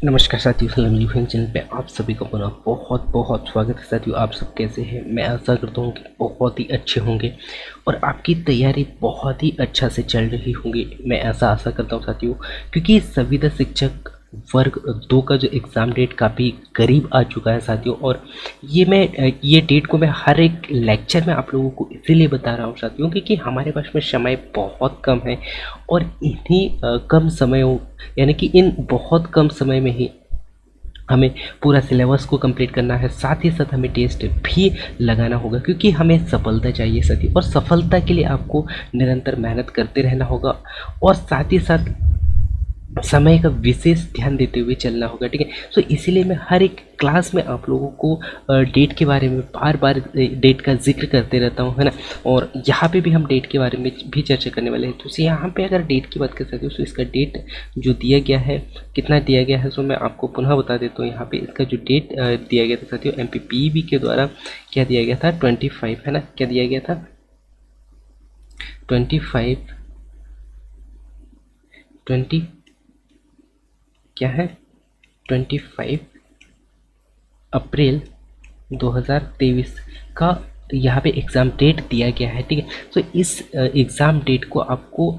नमस्कार साथियों, सलाम जी चैनल पे आप सभी का पुनः बहुत बहुत स्वागत है। साथियों, आप सब कैसे हैं? मैं आशा करता हूँ कि बहुत ही अच्छे होंगे और आपकी तैयारी बहुत ही अच्छा से चल रही होंगी। मैं ऐसा आशा करता हूँ साथियों, क्योंकि संविदा शिक्षक वर्ग 2 का जो एग्ज़ाम डेट काफ़ी करीब आ चुका है साथियों। और ये डेट को मैं हर एक लेक्चर में आप लोगों को इसीलिए बता रहा हूँ साथियों, क्योंकि हमारे पास में समय बहुत कम है और इन्हीं कम समयों यानी कि इन बहुत कम समय में ही हमें पूरा सिलेबस को कंप्लीट करना है। साथ ही साथ हमें टेस्ट भी लगाना होगा, क्योंकि हमें सफलता चाहिए साथी। और सफलता के लिए आपको निरंतर मेहनत करते रहना होगा और साथ ही साथ समय का विशेष ध्यान देते हुए चलना होगा, ठीक है। सो इसीलिए मैं हर एक क्लास में आप लोगों को डेट के बारे में बार बार डेट का जिक्र करते रहता हूँ, है ना। और यहाँ पे भी हम डेट के बारे में भी चर्चा करने वाले हैं। तो यहाँ पे अगर डेट की बात कर सकते हो तो इसका डेट जो दिया गया है, कितना दिया गया है, सो मैं आपको पुनः बता देता हूँ। यहाँ पे इसका जो डेट दिया गया था साथियों, MPPEB के द्वारा क्या दिया गया था, 25, है ना। क्या दिया गया था, 25 20 क्या है, 25 अप्रैल 2023 का यहाँ पे एग्ज़ाम डेट दिया गया है, ठीक है। तो इस एग्ज़ाम डेट को आपको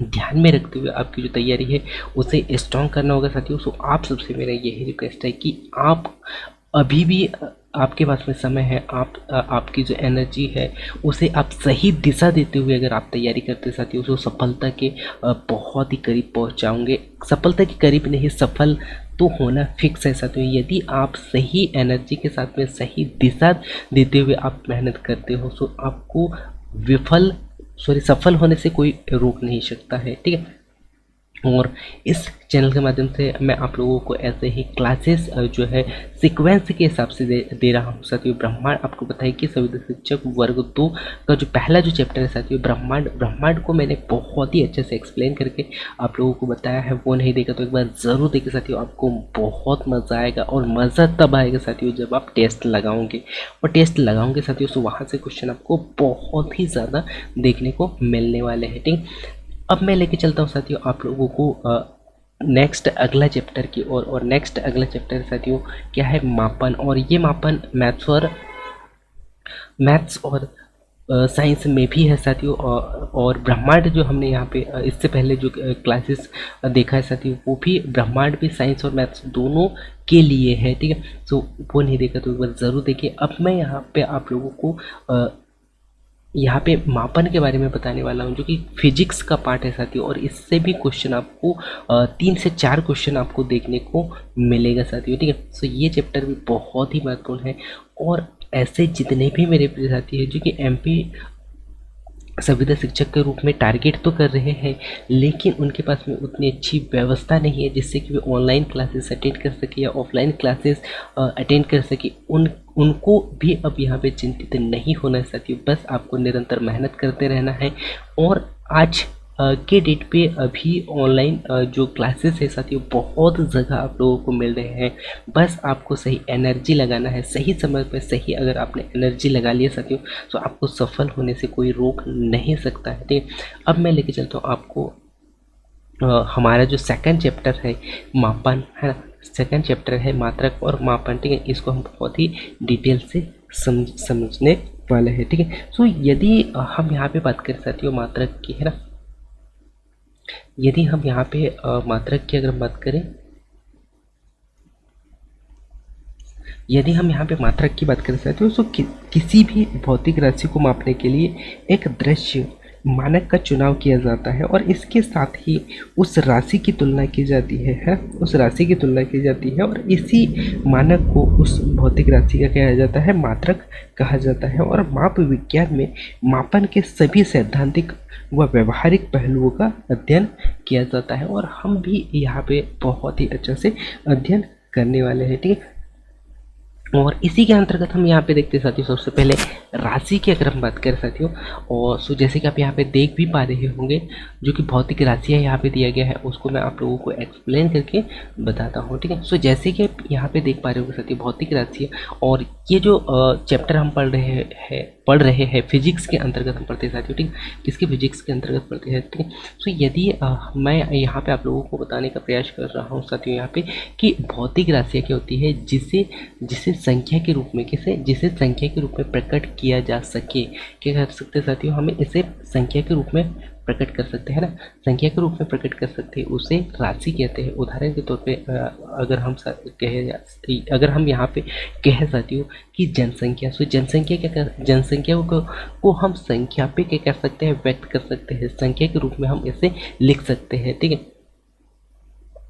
ध्यान में रखते हुए आपकी जो तैयारी है उसे स्ट्रॉन्ग करना होगा साथियों। सो आप सबसे मेरा यही रिक्वेस्ट है कि आप अभी भी आपके पास में समय है, आपकी जो एनर्जी है उसे आप सही दिशा देते हुए अगर आप तैयारी करते साथियों तो सफलता के बहुत ही करीब पहुंच जाओगे। सफलता के करीब नहीं, सफल तो होना फिक्स है साथियों। यदि आप सही एनर्जी के साथ में सही दिशा देते हुए आप मेहनत करते हो तो आपको सफल होने से कोई रोक नहीं सकता है, ठीक है। और इस चैनल के माध्यम से मैं आप लोगों को ऐसे ही क्लासेस जो है सीक्वेंस के हिसाब से दे रहा हूँ साथियों। ब्रह्मांड, आपको पता है कि संविदा शिक्षक वर्ग 2 का जो पहला जो चैप्टर है साथियों, ब्रह्मांड को मैंने बहुत ही अच्छे से एक्सप्लेन करके आप लोगों को बताया है। वो नहीं देखा तो एक बार ज़रूर देखें साथियों, आपको बहुत मज़ा आएगा। और मज़ा तब आएगा साथियों जब आप टेस्ट लगाओगे, और टेस्ट लगाओगे साथियों तो वहाँ से क्वेश्चन आपको बहुत ही ज़्यादा देखने को मिलने वाले हैं, ठीक। अब मैं लेके चलता हूँ साथियों आप लोगों को नेक्स्ट अगला चैप्टर की ओर। और नेक्स्ट अगला चैप्टर साथियों क्या है, मापन। और ये मापन मैथ्स और साइंस में भी है साथियों। और ब्रह्मांड जो हमने यहाँ पे इससे पहले जो क्लासेस देखा है साथियों, वो भी ब्रह्मांड भी साइंस और मैथ्स दोनों के लिए है, ठीक है। सो वो नहीं देखा तो एक बार ज़रूर देखिए। अब मैं यहाँ पे आप लोगों को यहाँ पे मापन के बारे में बताने वाला हूँ, जो कि फिजिक्स का पार्ट है साथियों। और इससे भी क्वेश्चन आपको 3 से 4 क्वेश्चन आपको देखने को मिलेगा साथियों, ठीक है। सो ये चैप्टर भी बहुत ही महत्वपूर्ण है। और ऐसे जितने भी मेरे प्रिय साथी हैं जो कि MP संविदा शिक्षक के रूप में टारगेट तो कर रहे हैं, लेकिन उनके पास में उतनी अच्छी व्यवस्था नहीं है जिससे कि वे ऑनलाइन क्लासेस अटेंड कर सके या ऑफलाइन क्लासेस अटेंड कर सके। उनको भी अब यहाँ पे चिंतित नहीं होना है साथियों। बस आपको निरंतर मेहनत करते रहना है। और आज के डेट पे अभी ऑनलाइन जो क्लासेस है साथियों बहुत जगह आप लोगों को मिल रहे हैं। बस आपको सही एनर्जी लगाना है, सही समय पे सही अगर आपने एनर्जी लगा लिया साथियों तो आपको सफल होने से कोई रोक नहीं सकता है, ठीक है। अब मैं लेके चलता हूँ आपको हमारा जो सेकंड चैप्टर है मापन, है ना। सेकंड चैप्टर है मात्रक और मापन, ठीक है। इसको हम बहुत ही डिटेल से समझने वाले हैं, ठीक है। सो यदि हम यहाँ पे बात करें साथियों मात्रक की, है ना, यदि हम यहाँ पे मात्रक की अगर बात करें, यदि हम यहाँ पे मात्रक की बात कर सकते हो तो किसी भी भौतिक राशि को मापने के लिए एक दृश्य मानक का चुनाव किया जाता है और इसके साथ ही उस राशि की तुलना की जाती है उस राशि की तुलना की जाती है। और इसी मानक को उस भौतिक राशि का कहा जाता है मात्रक कहा जाता है। और माप विज्ञान में मापन के सभी सैद्धांतिक व व्यवहारिक पहलुओं का अध्ययन किया जाता है। और हम भी यहाँ पे बहुत ही अच्छे से अध्ययन करने वाले हैं, ठीक है। और इसी के अंतर्गत हम यहाँ पे देखते हैं साथियों, सबसे पहले राशि की अगर हम बात करें साथियों, और सो जैसे कि आप यहाँ पे देख भी पा रहे होंगे जो कि भौतिक राशियाँ यहाँ पे दिया गया है उसको मैं आप लोगों को एक्सप्लेन करके बताता हूँ, ठीक है। सो जैसे कि आप यहाँ पे देख पा रहे होंगे साथियों भौतिक राशियाँ, और ये जो चैप्टर हम पढ़ रहे हैं पढ़ रहे हैं, फिजिक्स के अंतर्गत हम पढ़ते हैं साथियों, ठीक। किसके? फिजिक्स के अंतर्गत पढ़ते हैं, ठीक। तो यदि मैं यहाँ पे आप लोगों को बताने का प्रयास कर रहा हूँ साथियों यहाँ पे कि भौतिक राशियाँ क्या होती है, जिसे जिसे संख्या के रूप में जिसे संख्या के रूप में प्रकट किया जा सके। क्या कर सकते हैं साथियों? हमें इसे संख्या के रूप में प्रकट कर सकते हैं ना, संख्या के रूप में प्रकट कर सकते हैं, उसे राशि कहते हैं। उदाहरण के तौर पे अगर हम यहाँ पे कह साथियों कि जनसंख्या, सो जनसंख्या जनसंख्या को हम संख्या पे क्या कर सकते हैं? व्यक्त कर सकते हैं, संख्या के रूप में हम इसे लिख सकते हैं, ठीक है।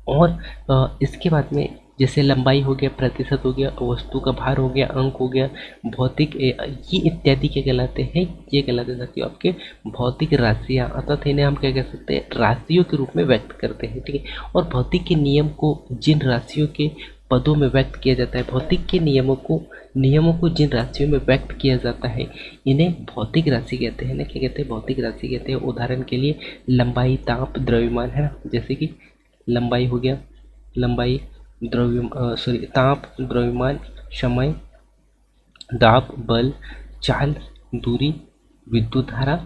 और इसके बाद में जैसे लंबाई हो गया, प्रतिशत हो गया, वस्तु का भार हो गया, अंक हो गया, भौतिक ये इत्यादि क्या कहलाते हैं? ये कहलाते साथियों आपके भौतिक राशियाँ, अर्थात इन्हें हम क्या कह सकते हैं? राशियों के रूप में व्यक्त करते हैं, ठीक है। और भौतिक के नियम को जिन राशियों के पदों में व्यक्त किया जाता है, भौतिक के नियमों को जिन राशियों में व्यक्त किया जाता है, इन्हें भौतिक राशि कहते हैं ना। क्या कहते हैं? भौतिक राशि कहते हैं। उदाहरण के लिए लंबाई, ताप, द्रव्यमान, है ना। जैसे कि लंबाई हो गया, लंबाई, ताप, द्रव्यमान, समय, दाब, बल, चाल, दूरी, विद्युत धारा,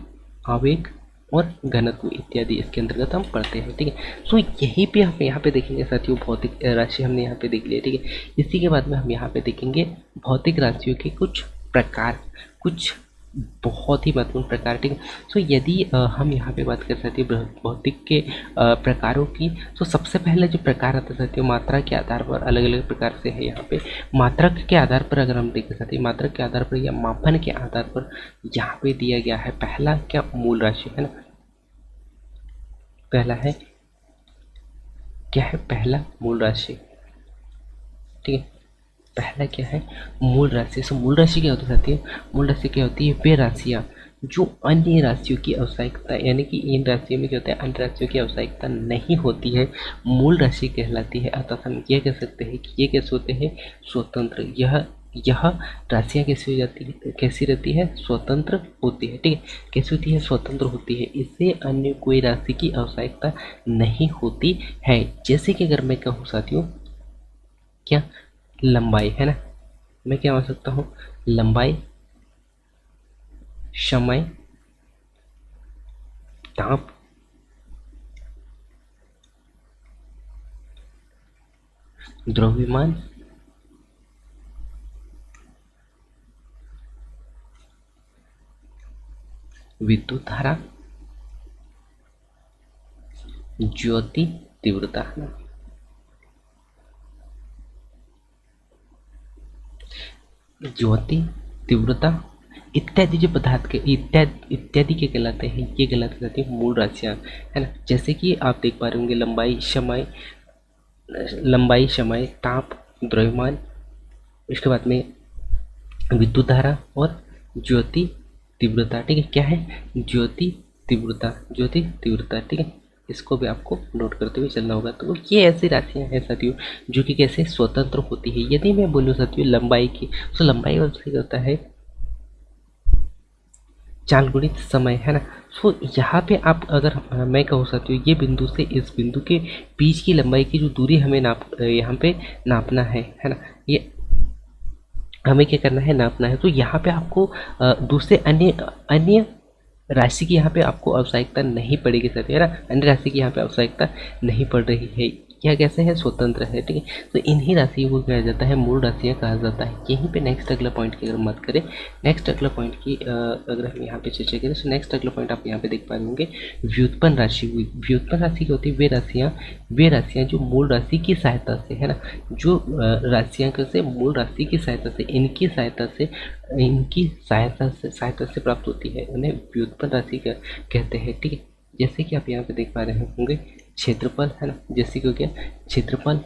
आवेग और घनत्व इत्यादि इसके अंतर्गत हम पढ़ते हैं, ठीक है। सो यहीं पे हम यहाँ पे देखेंगे साथियों भौतिक राशि हमने यहाँ पे देख लिया, ठीक है। इसी के बाद में हम यहाँ पे देखेंगे भौतिक राशियों के कुछ प्रकार, कुछ बहुत ही महत्वपूर्ण प्रकार, ठीक है। सो यदि हम यहाँ पे बात कर सकते हैं भौतिक के प्रकारों की, तो सबसे पहले जो प्रकार आता है साथियों मात्रा के आधार पर अलग अलग प्रकार से है। यहाँ पे मात्रक के आधार पर अगर हम देखें साथियों, मात्रक के आधार पर या मापन के आधार पर यहाँ पे दिया गया है पहला क्या? मूल राशि, है ना। पहला है क्या है? पहला मूल राशि, ठीक है। पहला क्या है? मूल राशि। सो मूल राशि क्या होती है साथियों? मूल राशि क्या होती है? वे राशियाँ जो अन्य राशियों की आवश्यकता, यानी कि इन राशियों में क्या होता है? अन्य राशियों की आवश्यकता नहीं होती है, मूल राशि कहलाती है। अर्थात हम ये कह सकते हैं कि ये कैसे होते हैं? स्वतंत्र। यह राशियाँ कैसी हो जाती है? कैसी रहती है? स्वतंत्र होती है, ठीक है। कैसी होती है? स्वतंत्र होती है। इससे अन्य कोई राशि की आवश्यकता नहीं होती है। जैसे कि अगर मैं कहूँ साथियों क्या? लंबाई, है ना। मैं क्या मान सकता हूँ? लंबाई, समय, ताप, द्रव्यमान, विद्युत धारा, ज्योति तीव्रता, है ना। ज्योति तीव्रता इत्यादि जो पदार्थ के इत्यादि के कहलाते हैं, ये कहलाते हैं मूल राशियाँ, है ना। जैसे कि आप देख पा रहे होंगे लंबाई, समय, ताप, द्रव्यमान, इसके बाद में विद्युत धारा और ज्योति तीव्रता, ठीक है। क्या है? ज्योति तीव्रता, ठीक है। इसको भी आपको नोट करते हुए चलना होगा। तो ये ऐसी राशियाँ हैं साथियों जो कि कैसे स्वतंत्र होती है। यदि मैं बोलूँ साथियों लंबाई की, तो लंबाई और क्या होता है? चाल गुणित समय, है ना। सो यहाँ पे आप अगर मैं कहूँ साथियों ये बिंदु से इस बिंदु के बीच की लंबाई की जो दूरी हमें यहाँ पे नापना है ना। ये हमें क्या करना है? नापना है। तो यहाँ पे आपको दूसरे अन्य राशि की यहाँ पे आपको आवश्यकता नहीं पड़ेगी साथियों, है ना। अन्य राशि की यहाँ पे आवश्यकता नहीं पड़ रही है। यह कैसे है? स्वतंत्र है, ठीक है। तो इन्हीं राशियों को कहा जाता है मूल राशियाँ कहा जाता है। यहीं पे नेक्स्ट अगला पॉइंट की अगर बात करें, नेक्स्ट अगला पॉइंट की अगर हम यहाँ पे चर्चा करें, तो नेक्स्ट अगला पॉइंट आप यहाँ पे देख पा रहे होंगे व्युत्पन्न राशि। व्युत्पन्न राशि क्या होती है? वे राशियाँ जो मूल राशि की सहायता से, है ना, जो राशियाँ कैसे मूल राशि की सहायता से, इनकी सहायता से प्राप्त होती है, उन्हें व्युत्पन्न राशि कहते हैं, ठीक है। जैसे कि आप यहाँ पे देख पा रहे होंगे क्षेत्रफल, है ना। जैसे कि हो गया क्षेत्रफल,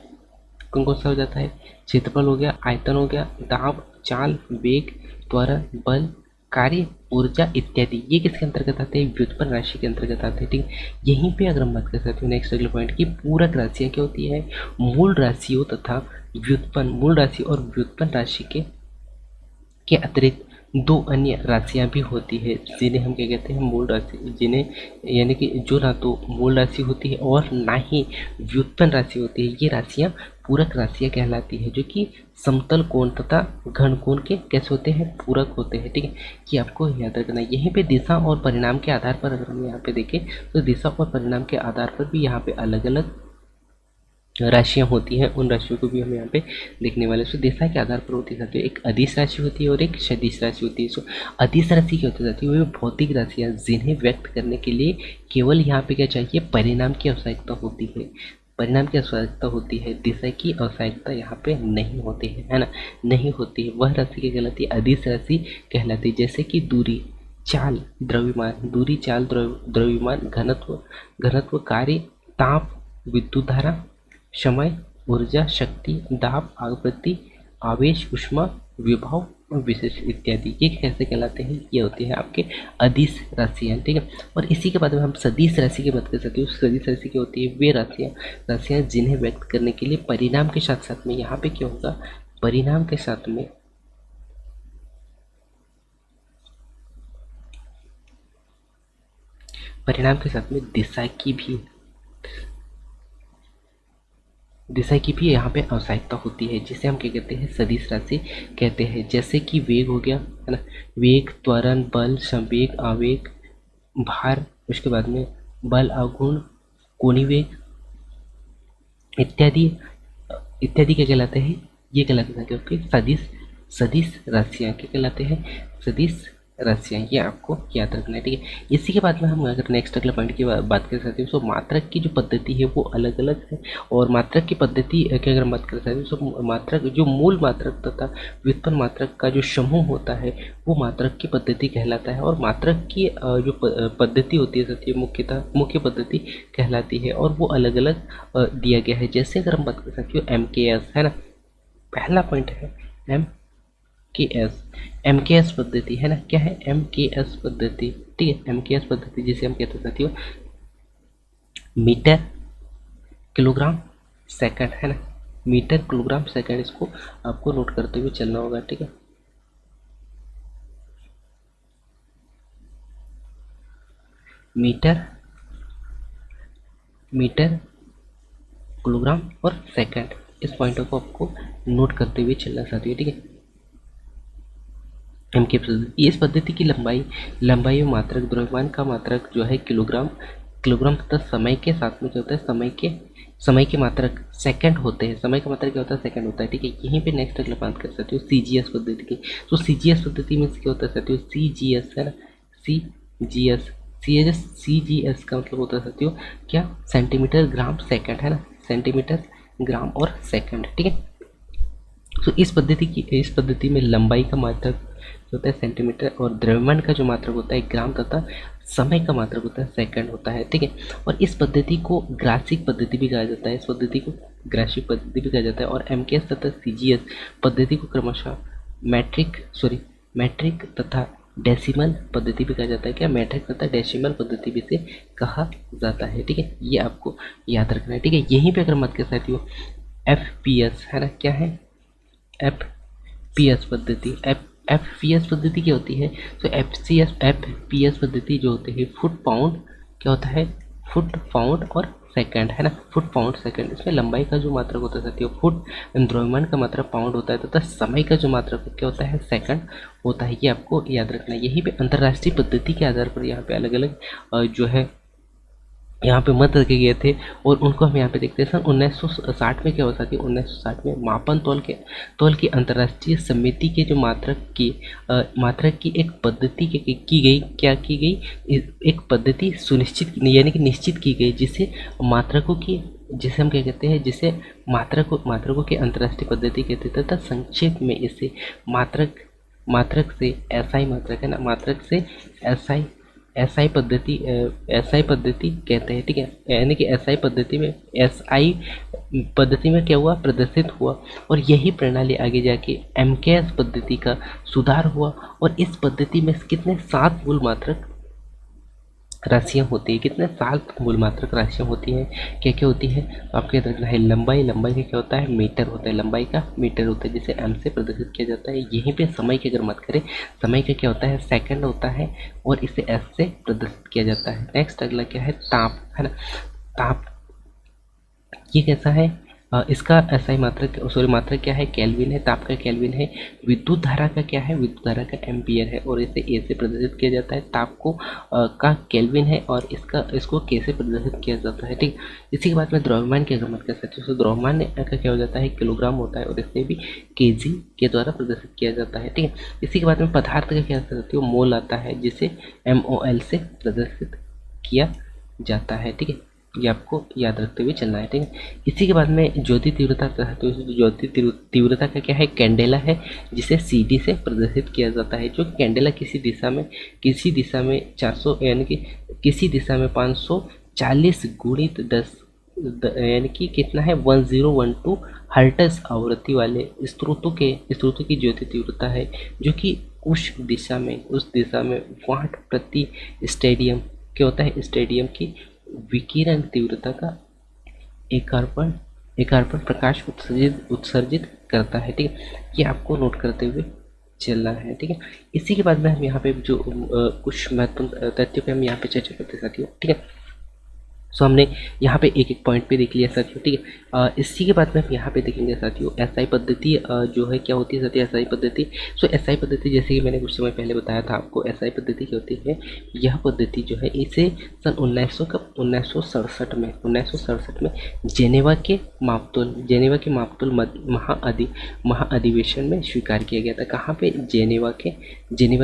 कौन कौन सा हो जाता है? क्षेत्रफल हो गया, आयतन हो गया, दाब, चाल, वेग, त्वरण, बल, कार्य, ऊर्जा इत्यादि, ये किसके अंतर्गत आते हैं? व्युत्पन्न राशि के अंतर्गत आते हैं, ठीक है। यहीं पे अगर हम बात कर सकते हैं नेक्स्ट अगले पॉइंट की, पूरक राशियाँ क्या होती है? मूल राशियों तथा मूल राशि और व्युत्पन्न राशि के अतिरिक्त दो अन्य राशियां भी होती है जिन्हें हम क्या कहते हैं, मूल राशि, जिन्हें यानी कि जो ना तो मूल राशि होती है और ना ही व्युत्पन्न राशि होती है। ये राशियां पूरक राशियां कहलाती है, जो कि समतल कोण तथा घन कोण के कैसे होते हैं, पूरक होते हैं। ठीक है, ये आपको याद रखना है। यहीं पे दिशा और परिणाम के आधार पर अगर हम यहाँ पे देखें तो दिशा और परिणाम के आधार पर भी यहाँ पे अलग अलग राशियां होती हैं, उन राशियों को भी हम यहाँ पे देखने वाले। सो दिशा के आधार पर होती जाती है, एक अदिश राशि होती है और एक सदिश राशि होती है। सो अदिश राशि क्या होती जाती है, वो भौतिक राशियां जिन्हें व्यक्त करने के लिए केवल यहाँ पे क्या चाहिए, परिणाम की आवश्यकता होती है। परिणाम की आवश्यकता होती है, दिशा की आवश्यकता यहाँ पे नहीं होती है ना, नहीं होती है। वह राशि क्या कहलाती है, अदिश राशि कहलाती है। जैसे कि दूरी, चाल, द्रव्यमान, दूरी, चाल, द्रव्यमान, घनत्व, घनत्व, कार्य, ताप, विद्युत धारा, समय, ऊर्जा, शक्ति, दाब, आवृत्ति, आवेश, ऊष्मा, विभव और विशेष इत्यादि, ये कैसे कहलाते हैं, ये होते हैं आपके अदिश राशियाँ। ठीक है, और इसी के बाद में हम सदिश राशि की बात कर सकते हैं। सदिश राशि क्या होती है, वे राशियाँ जिन्हें व्यक्त करने के लिए परिणाम के साथ साथ में यहाँ पे क्या होगा, परिणाम के साथ में दिशा की भी यहाँ पे आवश्यकता होती है, जिसे हम क्या कहते हैं, सदिश राशि कहते हैं। जैसे कि वेग हो गया, है ना, वेग, त्वरण, बल, संवेग, आवेग, भार, उसके बाद में बल, आघूर्ण, कोणीय वेग इत्यादि, इत्यादि क्या कहलाते हैं, ये कहलाते हैं क्योंकि सदिश सदिश राशियाँ क्या कहलाते हैं, सदिश राशियाँ, ये आपको याद रखना है। ठीक है, इसी के बाद में हम अगर नेक्स्ट अगले पॉइंट की बात कर सकते हैं, तो मात्रक की जो पद्धति है वो अलग अलग है। और मात्रक की पद्धति की अगर बात कर सकते हैं तो मात्रक, जो मूल मात्रक तथा व्युत्पन्न मात्रक का जो समूह होता है वो मात्रक की पद्धति कहलाता है। और मात्रक की जो पद्धति होती है सत्य मुख्यतः मुख्य पद्धति कहलाती है, और वो अलग अलग दिया गया है। जैसे अगर हम बात कर सकते हो MKS, है ना, पहला पॉइंट है MKS पद्धति, है ना, क्या है MKS पद्धति। ठीक है, MKS पद्धति जिसे हम कहते हैं साथियों मीटर किलोग्राम सेकंड, है ना, मीटर किलोग्राम सेकंड, इसको आपको नोट करते हुए चलना होगा। ठीक है, मीटर किलोग्राम और सेकंड, इस पॉइंटों को आपको नोट करते हुए चलना साथियों। ठीक है, MK पद्धति, इस पद्धति की लंबाई में मात्रक, द्रव्यमान का मात्रक जो है किलोग्राम तथा समय के साथ में क्या होता है, समय के मात्रक सेकंड होते हैं। समय का मात्रक क्या होता है, सेकंड होता है। ठीक है, यहीं पे नेक्स्ट अगला बात कर सकते हो CGS पद्धति की। तो CGS पद्धति में क्या होता है साथियों, CGS, है ना, CGS का मतलब होता है साथियों क्या, सेंटीमीटर ग्राम सेकंड, है ना, सेंटीमीटर ग्राम और सेकंड। ठीक है, तो इस पद्धति में लंबाई का मात्रक होता है सेंटीमीटर, और द्रव्यमान का जो मात्रक होता है ग्राम, तथा समय का मात्रक होता है सेकंड होता है। ठीक है, और इस पद्धति को ग्रासिक पद्धति भी कहा जाता है, इस पद्धति को ग्रासिक पद्धति भी कहा जाता है। और MKS तथा CGS पद्धति को क्रमशः मैट्रिक तथा डेसिमल पद्धति भी कहा जाता है। क्या, मैट्रिक तथा डेसिमल पद्धति भी से कहा जाता है। ठीक है, ये आपको याद रखना है। ठीक है, यहीं पे अगर मत कर सकती हो FPS, है ना, क्या है FPS पद्धति। FPS पद्धति क्या होती है, तो FPS पद्धति जो होती है फुट पाउंड, क्या होता है, फुट पाउंड और सेकंड, है ना, फुट पाउंड सेकंड। इसमें लंबाई का जो मात्रक होता है साथियों फुट, द्रव्यमान का मात्रक पाउंड होता है, तथा समय का जो मात्रक क्या होता है, सेकंड होता है। ये आपको याद रखना है। यहीं पे अंतर्राष्ट्रीय पद्धति के आधार पर यहाँ पे अलग अलग जो है यहाँ पे मत रखे गए थे, और उनको हम यहाँ पे देखते हैं। सन 1960 में क्या हुआ था, 1960 में मापन तौल की अंतर्राष्ट्रीय समिति के जो मात्रक की एक पद्धति की गई, क्या की गई, एक पद्धति सुनिश्चित यानी कि निश्चित की गई, जिसे हम क्या कहते हैं, जिसे मात्रकों की अंतर्राष्ट्रीय पद्धति कहते थे, तथा संक्षेप में इसे मात्रक से SI मात्रक, है ना, मात्रक से SI पद्धति कहते हैं। ठीक है, यानी कि SI पद्धति में क्या हुआ, प्रदर्शित हुआ, और यही प्रणाली आगे जाके MKS पद्धति का सुधार हुआ। और इस पद्धति में कितने 7 मूल मात्रक राशियाँ होती है, कितने 7 मूलमात्रक राशियाँ होती हैं। क्या क्या होती है, तो आपको याद रखना है लंबाई, लंबाई का क्या होता है, मीटर होता है, लंबाई का मीटर होता है जिसे एम से प्रदर्शित किया जाता है। यहीं पे समय की अगर बात करें, समय का क्या होता है, सेकंड होता है और इसे एस से प्रदर्शित किया जाता है। नेक्स्ट अगला क्या है, ताप, है ना। ताप ये कैसा है, इसका एसआई मात्रक, सॉरी मात्रक क्या है, केल्विन है, ताप का केल्विन है। विद्युत धारा का क्या है, विद्युत धारा का एम्पियर है और इसे ए से प्रदर्शित किया जाता है। ताप को का केल्विन है और इसको के से प्रदर्शित किया जाता है, ठीक। इसी के बाद में द्रव्यमान की अगर बात कर सकते हो, तो द्रव्यमान का क्या हो जाता है, किलोग्राम होता है और इसे भी केजी के द्वारा प्रदर्शित किया जाता है, ठीक है। इसी के बाद में पदार्थ का क्या कर सकते हो, मोल आता है जिसे MOL से प्रदर्शित किया जाता है, ठीक है। ये आपको याद रखते हुए चलना है, ठीक है। इसी के बाद में ज्योति तीव्रता कहते हैं, तो ज्योति तीव्रता का क्या है, कैंडेला है जिसे CD से प्रदर्शित किया जाता है। जो कैंडेला किसी दिशा में 400 यानी कि किसी दिशा में 540 गुणित 10 यानी कि कितना है 1012 हर्ट्ज आवृत्ति वाले स्रोतों की ज्योति तीव्रता है, जो कि उस दिशा में वाट प्रति स्टेडियम क्या होता है, स्टेडियम की विकिरण तीव्रता का एकार्पण एकार्पण प्रकाश उत्सर्जित करता है, ठीक है। ये आपको नोट करते हुए चलना है, ठीक है। इसी के बाद में हम यहाँ पे जो कुछ महत्वपूर्ण तथ्यों पे हम यहाँ पे चर्चा करते साथियों, ठीक है। सो हमने यहाँ पे एक एक पॉइंट पे देख लिया साथियों, ठीक है। इसी के बाद में हम यहाँ पे देखेंगे साथियों एसआई पद्धति जो है क्या होती है साथियों, एसआई पद्धति। सो एसआई पद्धति जैसे कि मैंने कुछ समय पहले बताया था आपको, एसआई पद्धति क्या होती है। यह पद्धति जो है इसे सन 1967 में जेनेवा के मापतोल महाअधिवेशन में स्वीकार किया गया था। कहाँ पे, जेनेवा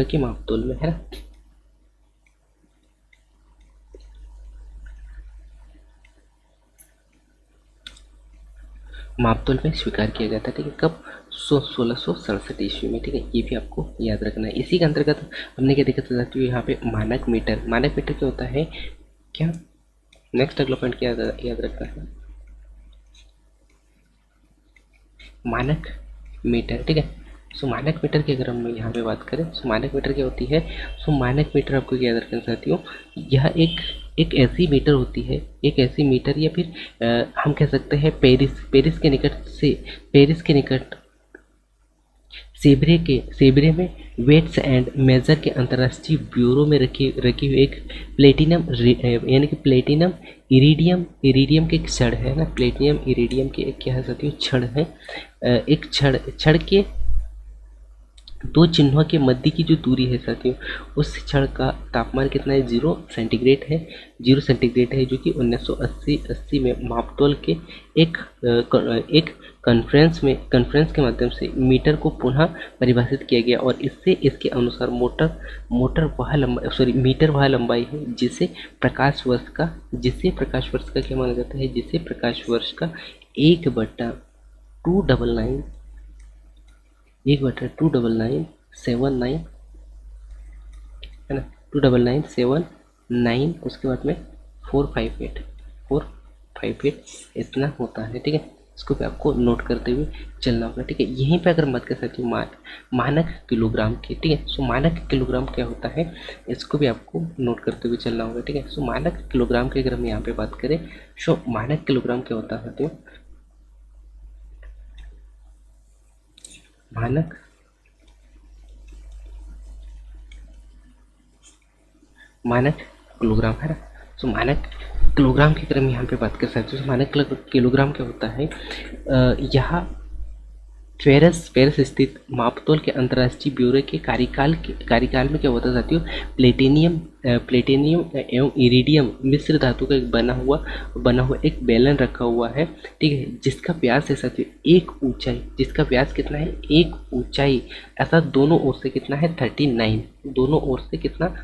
के मापतोल में, है ना। मापतोल में स्वीकार किया गया था, ठीक है। कब, 1667 ईस्वी में, ठीक है। ये भी आपको याद रखना है। इसी के अंतर्गत हमने क्या देखा था साथियों, यहाँ पे मानक मीटर क्या होता है, क्या, नेक्स्ट अगला पॉइंट क्या याद रखना है, मानक मीटर, ठीक है। सो मानक मीटर की अगर हम यहाँ पे बात करें, सो मानक मीटर क्या होती है, सो मानक मीटर आपको क्या याद रखना साथियों, यह एक ऐसी मीटर होती है, एक ऐसी मीटर या फिर हम कह सकते हैं पेरिस के निकट सेब्रे में वेट्स एंड मेजर के अंतर्राष्ट्रीय ब्यूरो में रखी हुई एक यानी कि प्लेटिनम इरीडियम के एक छड़ है ना, प्लेटिनम इरीडियम के एक क्या है साथियों, छड़ है। एक छड़ के दो चिन्हों के मध्य की जो दूरी है साथियों, उस क्षण का तापमान कितना है, 0 सेंटीग्रेड है, 0 सेंटीग्रेड है, जो कि 1980 में मापतोल के एक कॉन्फ्रेंस के माध्यम से मीटर को पुनः परिभाषित किया गया और इसके अनुसार मीटर वह लंबाई है जिसे प्रकाश वर्ष का क्या माना जाता है, जिसे प्रकाश वर्ष का 1/29979 है ना, 29979 उसके बाद में 458 इतना होता है, ठीक है। इसको भी आपको नोट करते हुए चलना होगा, ठीक है। यहीं पे अगर बात कर सकते हो मानक किलोग्राम की, ठीक है। सो मानक किलोग्राम क्या होता है, इसको भी आपको नोट करते हुए चलना होगा, ठीक है। सो मानक किलोग्राम की अगर हम यहाँ पे बात करें, सो मानक किलोग्राम क्या होता है, तो मानक किलोग्राम, है ना। सो मानक किलोग्राम की अगर हम यहाँ पे बात कर सकते हैं, तो मानक किलोग्राम क्या होता है, यहाँ पेरिस स्थित मापतोल के अंतर्राष्ट्रीय ब्यूरो के कार्यकाल में क्या होता है साथियों, प्लेटिनियम एवं इरिडियम मिश्र धातु का एक बना हुआ एक बेलन रखा हुआ है, ठीक है, जिसका व्यास है साथियों जिसका व्यास कितना है, एक ऊंचाई, ऐसा दोनों ओर से कितना है, 39, दोनों ओर से कितना,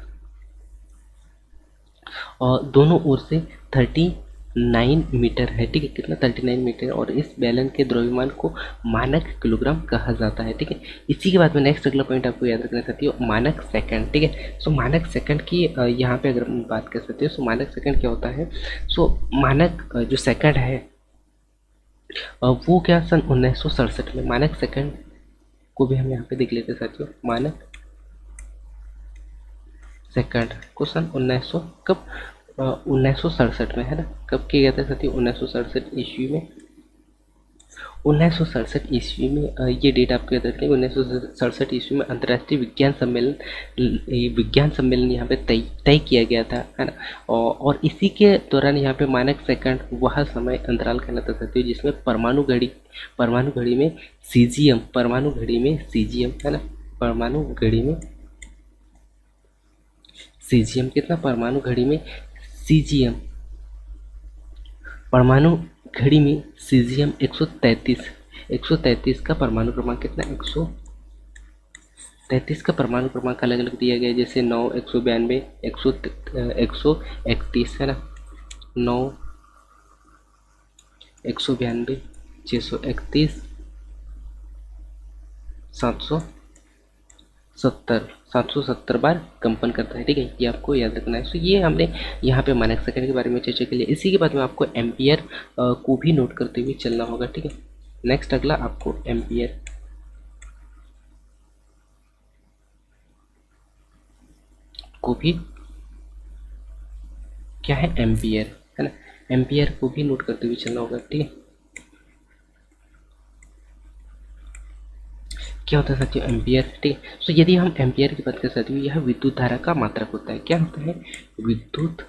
और दोनों ओर से 39 मीटर है, ठीक है, कितना 39 मीटर, और इस बैलन के द्रव्यमान को मानक किलोग्राम कहा जाता है, ठीक है। इसी के बाद में नेक्स्ट अगला पॉइंट आपको याद रखना चाहती हो, मानक सेकंड, ठीक है। सो मानक सेकंड की यहाँ पे अगर हम बात कर सकते हो, सो मानक सेकंड क्या होता है, सो मानक जो सेकंड है वो क्या, सन 1967 में मानक सेकंड को भी हम यहाँ पे देख लेते हैं साथियों, मानक सेकंड क्वेश्चन 1900 कब 1967 में, है ना। कब किया गया था साथियों? 1967 ईस्वी में। 1967 ईस्वी में ये डेट आपको याद रखनी है। 1967 ईस्वी में अंतर्राष्ट्रीय विज्ञान सम्मेलन यहाँ पे तय किया गया था, है ना। और इसी के दौरान यहाँ पे मानक सेकंड वह समय अंतराल कहलाता था जिसमें परमाणु घड़ी में सीजियम, है ना। कितना परमाणु घड़ी में सीजियम, परमाणु घड़ी में सीजियम 133 का परमाणु क्रमांक कितना? 133 का परमाणु क्रमांक अलग अलग दिया गया है, जैसे 9, 192, 131, है ना। 9, 192, 631, 770 बार कंपन करता है, ठीक है। ये आपको याद रखना है। तो ये हमने यहाँ पे मानक सेकंड के बारे में चर्चा के लिए। इसी के बाद में आपको एम्पियर को भी नोट करते हुए चलना होगा, ठीक है। नेक्स्ट अगला आपको एम्पियर को भी, क्या है? एम्पियर, है ना। एम्पियर को भी नोट करते हुए चलना होगा, ठीक है। क्या होता है साथियों? एम्पियर, ठीक है। तो यदि हम एम्पियर की बात कर सकते हैं, यह विद्युत धारा का मात्रक होता है। क्या होता है? विद्युत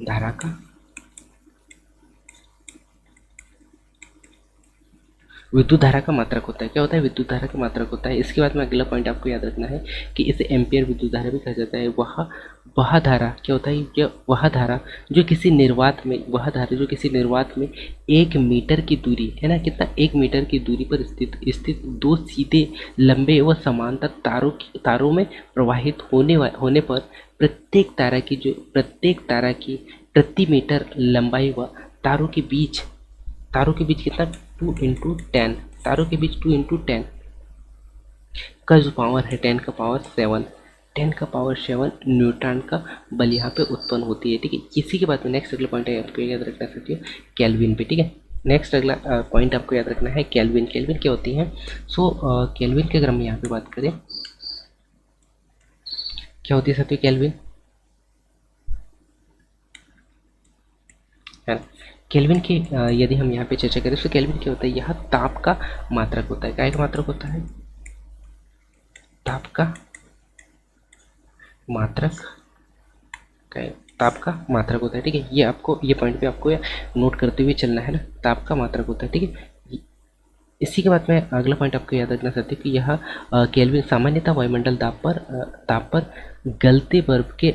धारा का मात्रक होता है। क्या होता है? विद्युत धारा का मात्रक होता है। इसके बाद में अगला पॉइंट आपको याद रखना है कि इसे एम्पियर विद्युत धारा भी कहा जाता है। वह धारा क्या होता है? वह धारा जो किसी निर्वात में 1 मीटर की दूरी, है ना, कितना? 1 मीटर की दूरी पर स्थित दो सीधे लंबे व समांतर तारों में प्रवाहित होने पर प्रत्येक तारा की प्रति मीटर लंबाई व तारों के बीच कितना? 2 × 10, तारों के बीच 2 × 10 का जो पावर है 10 का पावर 7 न्यूटन का बल यहाँ पे उत्पन्न होती है, ठीक है। इसी के बाद में नेक्स्ट अगला पॉइंट है आपको याद रखना सकती है केल्विन पे, ठीक है। नेक्स्ट अगला पॉइंट आपको याद रखना है केल्विन क्या होती है? सो केल्विन के अगर हम यहाँ पे बात करें, क्या होती है साथियों केल्विन, है ना। केल्विन की यदि हम यहाँ पे चर्चा करें तो केल्विन क्या होता है? यह ताप का मात्रक होता है। क्या का मात्रक होता है? ताप का मात्रक होता है, ठीक है। ये पॉइंट पे आपको नोट करते हुए चलना है ना, ताप का मात्रक होता है, ठीक है। इसी के बाद में अगला पॉइंट आपको याद रखना चाहते हैं कि यह केल्विन सामान्यतः वायुमंडल ताप पर गलते बर्फ के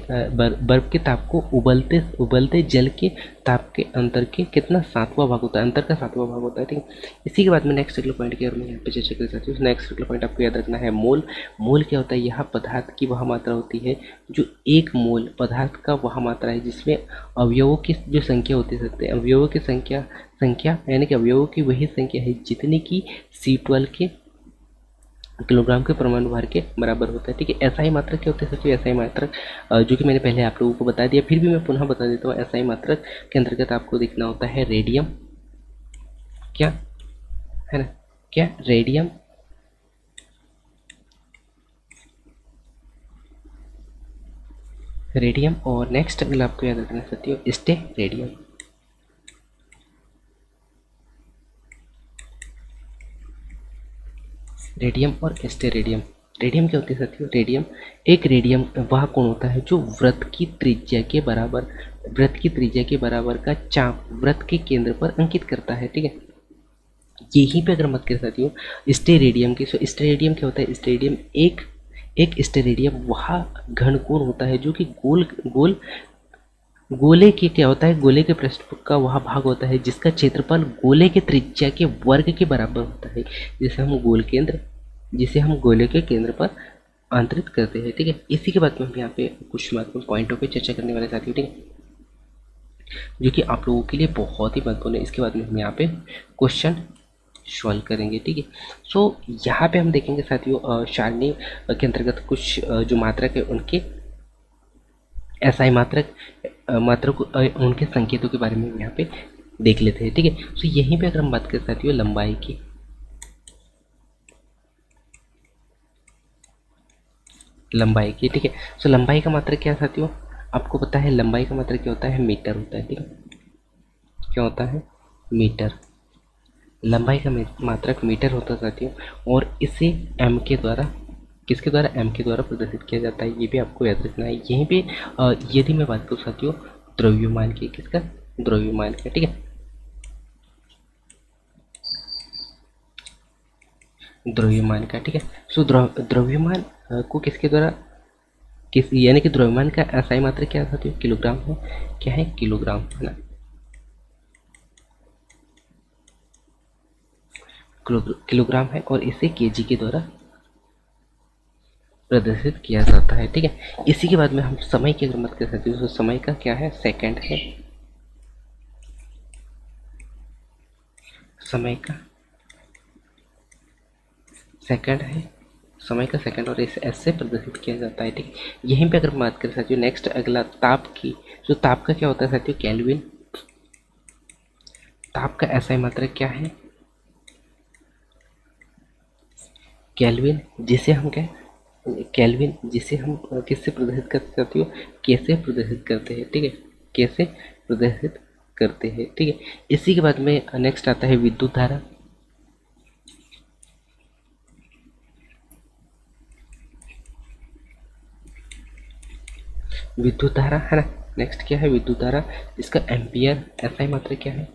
ताप को उबलते जल के ताप के अंतर के कितना? 7वां भाग होता है, अंतर का 7वां भाग होता है, ठीक है। इसी के बाद में नेक्स्ट अगला पॉइंट की ओर मैं यहाँ पे चर्चा कर सकती हूँ। नेक्स्ट अगला पॉइंट आपको याद रखना है मोल क्या होता है? यह पदार्थ की वह मात्रा होती है जो 1 मोल पदार्थ का वह मात्रा है जिसमें अवयवों की जो संख्या होती है, अवयवों की संख्या यानी कि अवयवों की वही संख्या है जितने की C12 के किलोग्राम के परमाणु भार के बराबर होता है, ठीक है। एसआई मात्रक क्या होते हैं साथियों? एसआई मात्रक जो कि मैंने पहले आप लोगों को बता दिया, फिर भी मैं पुनः बता देता हूँ। एसआई मात्रक के अंतर्गत आपको देखना होता है रेडियम, क्या है ना, क्या? रेडियम और नेक्स्ट अगला आपको याद रखना साथियों रेडियम और स्टेरेडियम। रेडियम क्या होती है साथियों? रेडियम वह कोण होता है जो वृत्त की त्रिज्या के बराबर का चाप वृत्त के केंद्र पर अंकित करता है, ठीक है। यहीं पे अगर बात करें साथियों स्टेरेडियम की, तो स्टेरेडियम क्या होता है? एक स्टेरेडियम वह घन कोण होता है जो कि गोले के क्या होता है? गोले के पृष्ठ का वह भाग होता है जिसका क्षेत्रफल गोले के त्रिज्या के वर्ग के बराबर होता है, जिसे हम गोले के केंद्र पर आंतरित करते हैं, ठीक है। इसी के बाद में हम यहाँ पे कुछ महत्वपूर्ण पॉइंटों पे चर्चा करने वाले साथियों, ठीक है, जो कि आप लोगों के लिए बहुत ही महत्वपूर्ण है। इसके बाद में हम यहाँ पे क्वेश्चन सॉल्व करेंगे, ठीक है। सो यहाँ पे हम देखेंगे साथियों सारणी के अंतर्गत कुछ जो मात्रक है उनके एसआई मात्रक उनके संकेतों के बारे में हम यहाँ पे देख लेते हैं, ठीक है। तो यहीं पे अगर हम बात करें साथियों लंबाई की, लंबाई की, ठीक है। सो लंबाई का मात्रक क्या है साथियों, आपको पता है लंबाई का मात्रक क्या होता है, मीटर होता है, ठीक है। क्या होता है, मीटर। लंबाई का मात्रक मीटर होता है साथियों, और इसे एम के द्वारा, किसके द्वारा, एम के द्वारा प्रदर्शित किया जाता है। ये भी आपको याद रखना है। यहीं पे यदि मैं बात करूँ साथियों द्रव्यमान की, किसका, द्रव्यमान का, ठीक है। द्रव्यमान का, ठीक है। सो द्रव्यमान को किसके द्वारा, किस, यानी कि द्रव्यमान का एसआई मात्रक क्या है साथियों, किलोग्राम है। क्या है, किलोग्राम, है ना। किलोग्राम है, और इसे केजी के द्वारा प्रदर्शित किया जाता है, ठीक है। इसी के बाद में हम समय की अगर बात कर सकते हैं तो समय का क्या है, सेकंड है। समय का सेकंड है, समय का सेकंड, और इसे एस से प्रदर्शित किया जाता है, ठीक है। यहीं पे अगर बात करें साथियों नेक्स्ट अगला ताप की, जो ताप का क्या होता है साथियों, केल्विन। ताप का एसआई मात्रक क्या है, केल्विन, जिसे हम क्या, केल्विन, जिसे हम किससे प्रदर्शित करते हैं साथियों, कैसे प्रदर्शित करते हैं, ठीक है। कैसे प्रदर्शित करते हैं, ठीक है। इसी के बाद में नेक्स्ट आता है विद्युत धारा। विद्युत धारा, है ना। नेक्स्ट क्या है, विद्युत धारा, इसका एम्पियर एसआई मात्रक क्या है,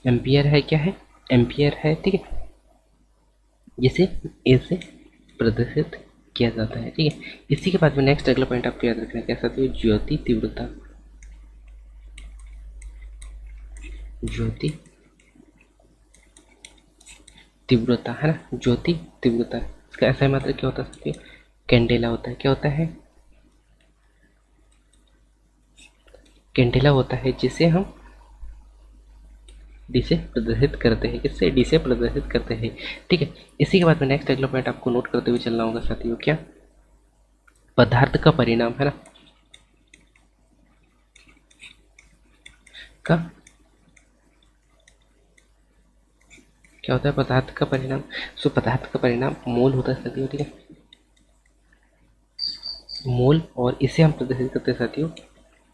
एम्पियर है, क्या है, एम्पियर है, ठीक है। जिसे ए से प्रदर्शित किया जाता है, ठीक है। इसी के बाद में नेक्स्ट अगला पॉइंट आपको याद रखना है, क्या साथियों, ज्योति तीव्रता। ज्योति तीव्रता, है ना, ज्योति तीव्रता, इसका ऐसा मात्र क्या होता है साथियों, कैंडेला होता है। क्या होता है, कैंडेला होता है, जिसे हम डी से प्रदर्शित करते हैं, किससे, डी से प्रदर्शित करते हैं, ठीक है। इसी के बाद में नेक्स्ट अगला पॉइंट आपको नोट करते हुए चलना होगा साथियों, क्या, पदार्थ का परिणाम, है ना, का क्या होता है, पदार्थ का परिणाम। सो पदार्थ का परिणाम मोल होता है साथियों, ठीक है, मोल, और इसे हम प्रदर्शित करते हैं साथियों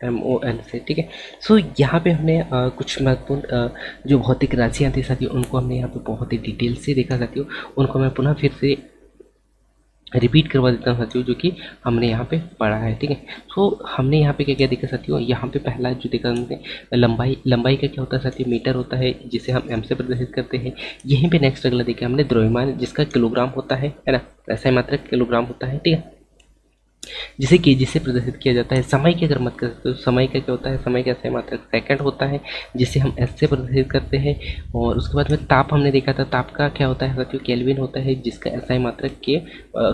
MOL से, ठीक है। सो यहाँ पे हमने कुछ महत्वपूर्ण जो भौतिक राशियाँ थी साथियों, उनको हमने यहाँ पे बहुत ही डिटेल से देखा साथियों। उनको मैं पुनः फिर से रिपीट करवा देता हूँ साथियों, जो कि हमने यहाँ पे पढ़ा है, ठीक है। सो हमने यहाँ पे क्या क्या देखा साथियों, यहाँ पे पहला जो देखा हमने लंबाई, लंबाई का क्या होता है साथियों, मीटर होता है, जिसे हम एम से प्रदर्शित करते हैं। यहीं पे नेक्स्ट अगला देखा हमने द्रव्यमान, जिसका किलोग्राम होता है ना, ऐसा मात्रक किलोग्राम होता है, ठीक है, जिसे केजी से प्रदर्शित किया जाता है। समय की अगर मत करें तो समय का क्या होता है, समय का सही मात्रक सेकंड होता है, जिसे हम एस से प्रदर्शित करते हैं। और उसके बाद में ताप हमने देखा था, ताप का क्या होता है साथियों, केल्विन होता है, जिसका एसआई मात्रक के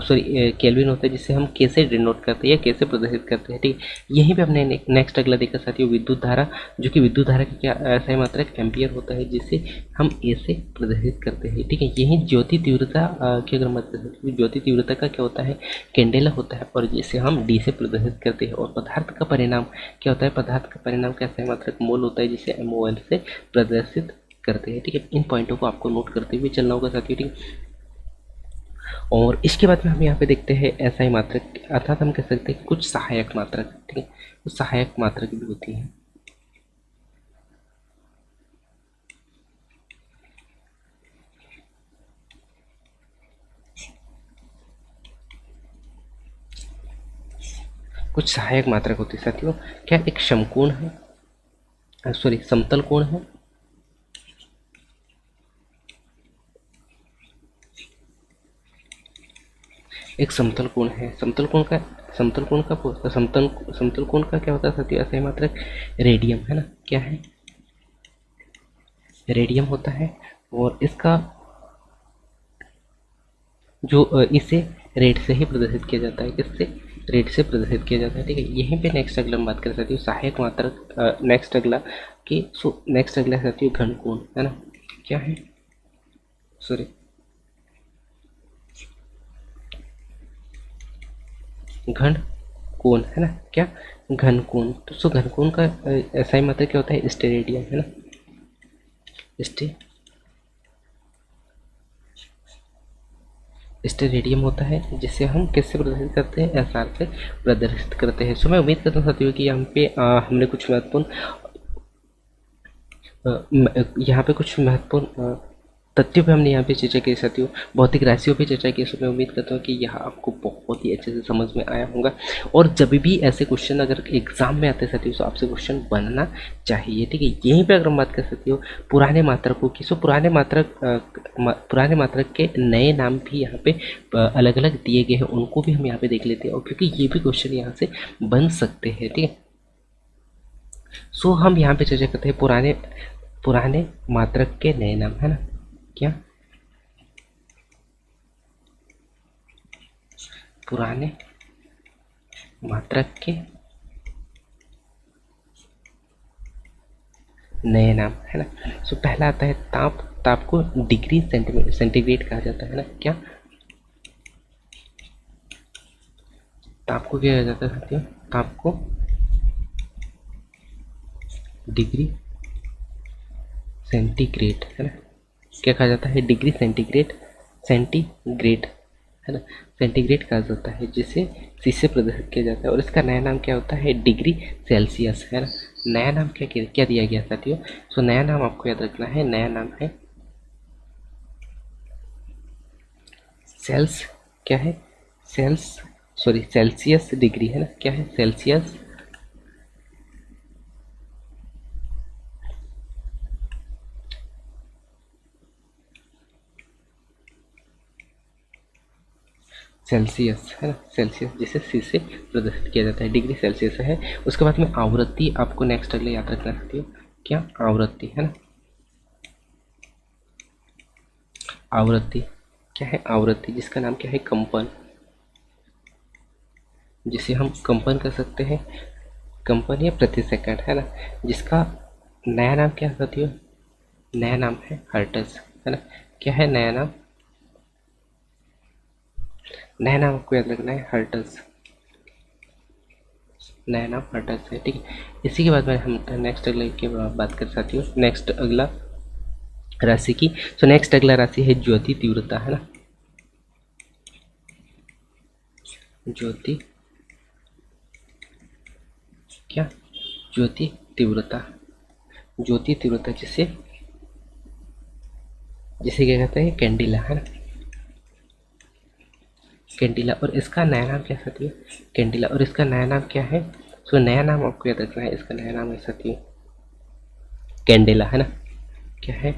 सॉरी केल्विन होता है, जिसे हम के से डिनोट करते हैं या के से प्रदर्शित करते हैं, ठीक है। यहीं पर हमने नेक्स्ट अगला देखा साथियों विद्युत धारा, जो कि विद्युत धारा का क्या एसआई मात्रक एम्पियर होता है, जिसे हम ए से प्रदर्शित करते हैं, ठीक है। यही ज्योति तीव्रता की अगर मत करें, ज्योति तीव्रता का क्या होता है, कैंडेला होता है, और जिसे हम डी से प्रदर्शित करते हैं। और पदार्थ का परिणाम क्या होता है, पदार्थ का परिणाम का सही मात्रक मोल होता है, जिसे MOL से प्रदर्शित करते हैं, ठीक है। इन पॉइंटों को आपको नोट करते हुए चलना होगा साथियों, ठीक। और इसके बाद में हम यहाँ पे देखते हैं SI मात्रक, अर्थात हम कह सकते हैं कुछ सहायक मात्रक, ठीक है, कुछ सहायक मात्रक भी होती हैं। कुछ सहायक मात्रक होती है साथियों, क्या एक समकोण है, सॉरी समतल कोण है, एक समतल कोण है। समतल कोण का समतल कोण का क्या होता है साथियों, ऐसा ही मात्रक रेडियम, है ना, क्या है, रेडियम होता है। और इसका जो इसे रेड से ही प्रदर्शित किया जाता है, किससे, रेड से प्रदर्शित किया जाता है, ठीक है। यहीं पे नेक्स्ट अगला हम बात कर सकते हो सहायक मात्रक, नेक्स्ट अगला कि नेक्स्ट अगला साथियों घन कोण, है ना, क्या है, सॉरी घन कोण, है ना, क्या, घन कोण। तो घन कोण का ऐसा ही मात्रक क्या होता है, स्टेरेडियम, है ना, स्टे स्टेरेडियम होता है जिसे हम किससे प्रदर्शित करते हैं, एसआर से प्रदर्शित करते हैं। सो मैं उम्मीद करता हूँ साथियों कि यहाँ पे हमने कुछ महत्वपूर्ण यहाँ पे कुछ महत्वपूर्ण तथ्यों पे हमने यहाँ पे चर्चा की साथियों, भौतिक राशियों पे चर्चा की। सो मैं उम्मीद करता हूँ कि यह आपको बहुत ही अच्छे से समझ में आया होगा। और जब भी ऐसे क्वेश्चन अगर एग्जाम में आते हैं साथियों, तो आपसे क्वेश्चन बनना चाहिए, ठीक है। यहीं पे अगर हम बात कर सकते हो पुराने मात्रकों की, सो पुराने मात्रक के नए नाम भी यहाँ पे अलग अलग दिए गए हैं, उनको भी हम यहाँ पे देख लेते हैं, और क्योंकि ये भी क्वेश्चन यहाँ से बन सकते हैं, ठीक है। सो हम यहाँ पे चर्चा करते हैं पुराने पुराने मात्रक के नए नाम, है ना। क्या पुराने मात्रक के नए नाम, है ना। सो पहला आता है ताप। ताप को डिग्री सेंटीग्रेड कहा जाता है ना। क्या ताप को क्या कहा जाता है साथियों, ताप को डिग्री सेंटीग्रेड, है ना। क्या कहा जाता है, डिग्री सेंटीग्रेड, सेंटीग्रेड, है ना। सेंटीग्रेड कहा जाता है जिसे सी से प्रदर्शित किया जाता है, और इसका नया नाम क्या होता है, डिग्री सेल्सियस, है ना। नया नाम क्या दिया गया साथियों। सो नया नाम आपको याद रखना है, नया नाम है सेल्स, क्या है, सेल्स, सॉरी सेल्सियस डिग्री, है ना। क्या है, सेल्सियस सेल्सियस, है ना। सेल्सियस जिसे सी से प्रदर्शित किया जाता है, डिग्री सेल्सियस है। उसके बाद में आवृत्ति आपको नेक्स्ट अगले याद रखना सकती हो। क्या आवृत्ति, है ना। आवृत्ति क्या है, आवृत्ति जिसका नाम क्या है, कंपन, जिसे हम कंपन कर सकते हैं, कंपन या प्रति सेकंड, है ना। जिसका नया नाम क्या है साथियों, नया नाम है हर्ट्ज, है ना। क्या है नया नाम, नया नाम आपको याद रखना है हर्ट्ज, नया नाम हर्ट्ज है, ठीक है। इसी के बाद में हम नेक्स्ट अगले की बात कर साथियों, नेक्स्ट अगला राशि की। सो नेक्स्ट अगला राशि है ज्योति तीव्रता, है ना। ज्योति क्या, ज्योति तीव्रता, ज्योति तीव्रता जिसे जिसे क्या कहते हैं, कैंडिला, है ना। कैंडिला, और इसका नया नाम क्या साथियों, कैंडिला, और इसका नया नाम क्या है। सो नया नाम आपको याद रखना है, इसका नया नाम है साथियों कैंडिला, है ना। क्या है,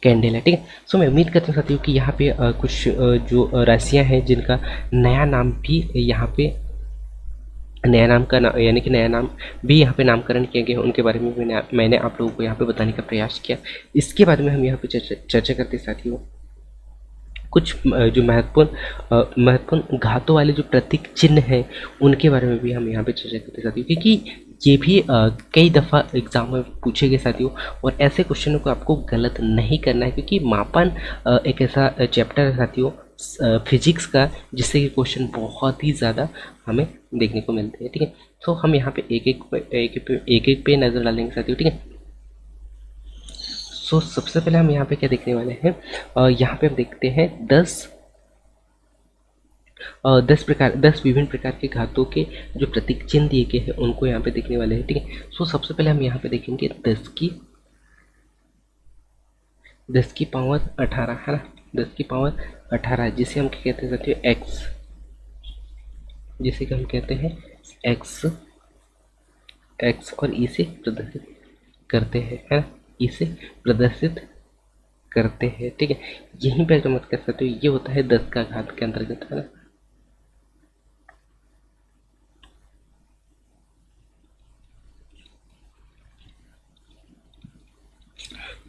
कैंडिला, ठीक है। सो मैं उम्मीद करता हूँ साथियों कि यहाँ पे कुछ जो राशियाँ हैं जिनका नया नाम भी यहाँ पे नया नाम का यानी कि नया नाम भी यहाँ पे नामकरण किया गया है, उनके बारे में मैंने आप लोगों को यहाँ पे बताने का प्रयास किया। इसके बारे में हम यहाँ पे चर्चा करते हैं साथियों कुछ जो महत्वपूर्ण घातों वाले जो प्रतीक चिन्ह हैं उनके बारे में भी हम यहाँ पे चर्चा करते हैं साथियों, क्योंकि ये भी कई दफ़ा एग्जाम में पूछे गए साथियों, और ऐसे क्वेश्चनों को आपको गलत नहीं करना है, क्योंकि मापन एक ऐसा चैप्टर है साथियों फिजिक्स का जिससे कि क्वेश्चन बहुत ही ज़्यादा हमें देखने को मिलते हैं, ठीक है। तो हम यहाँ पे एक एक पे नज़र डालेंगे साथियों, ठीक है। सो सबसे पहले हम यहाँ पे क्या देखने वाले हैं, यहाँ पे हम देखते हैं 10 विभिन्न प्रकार के घातों के जो प्रतीक चिन्ह दिए गए हैं उनको यहाँ पे देखने वाले हैं, ठीक है। सो सबसे पहले हम यहाँ पे देखेंगे 10 की पावर 18, है ना। 10 की पावर 18 जिसे हम क्या कहते हैं साथियों, एक्स, जिसे कि हम कहते हैं एक्स, एक्स और ई से प्रदर्शित करते हैं, है ना। ई से प्रदर्शित करते हैं, ठीक है। यहीं पर जो मत कर सकते हो ये होता है 10 का घात के अंतर्गत, है ना।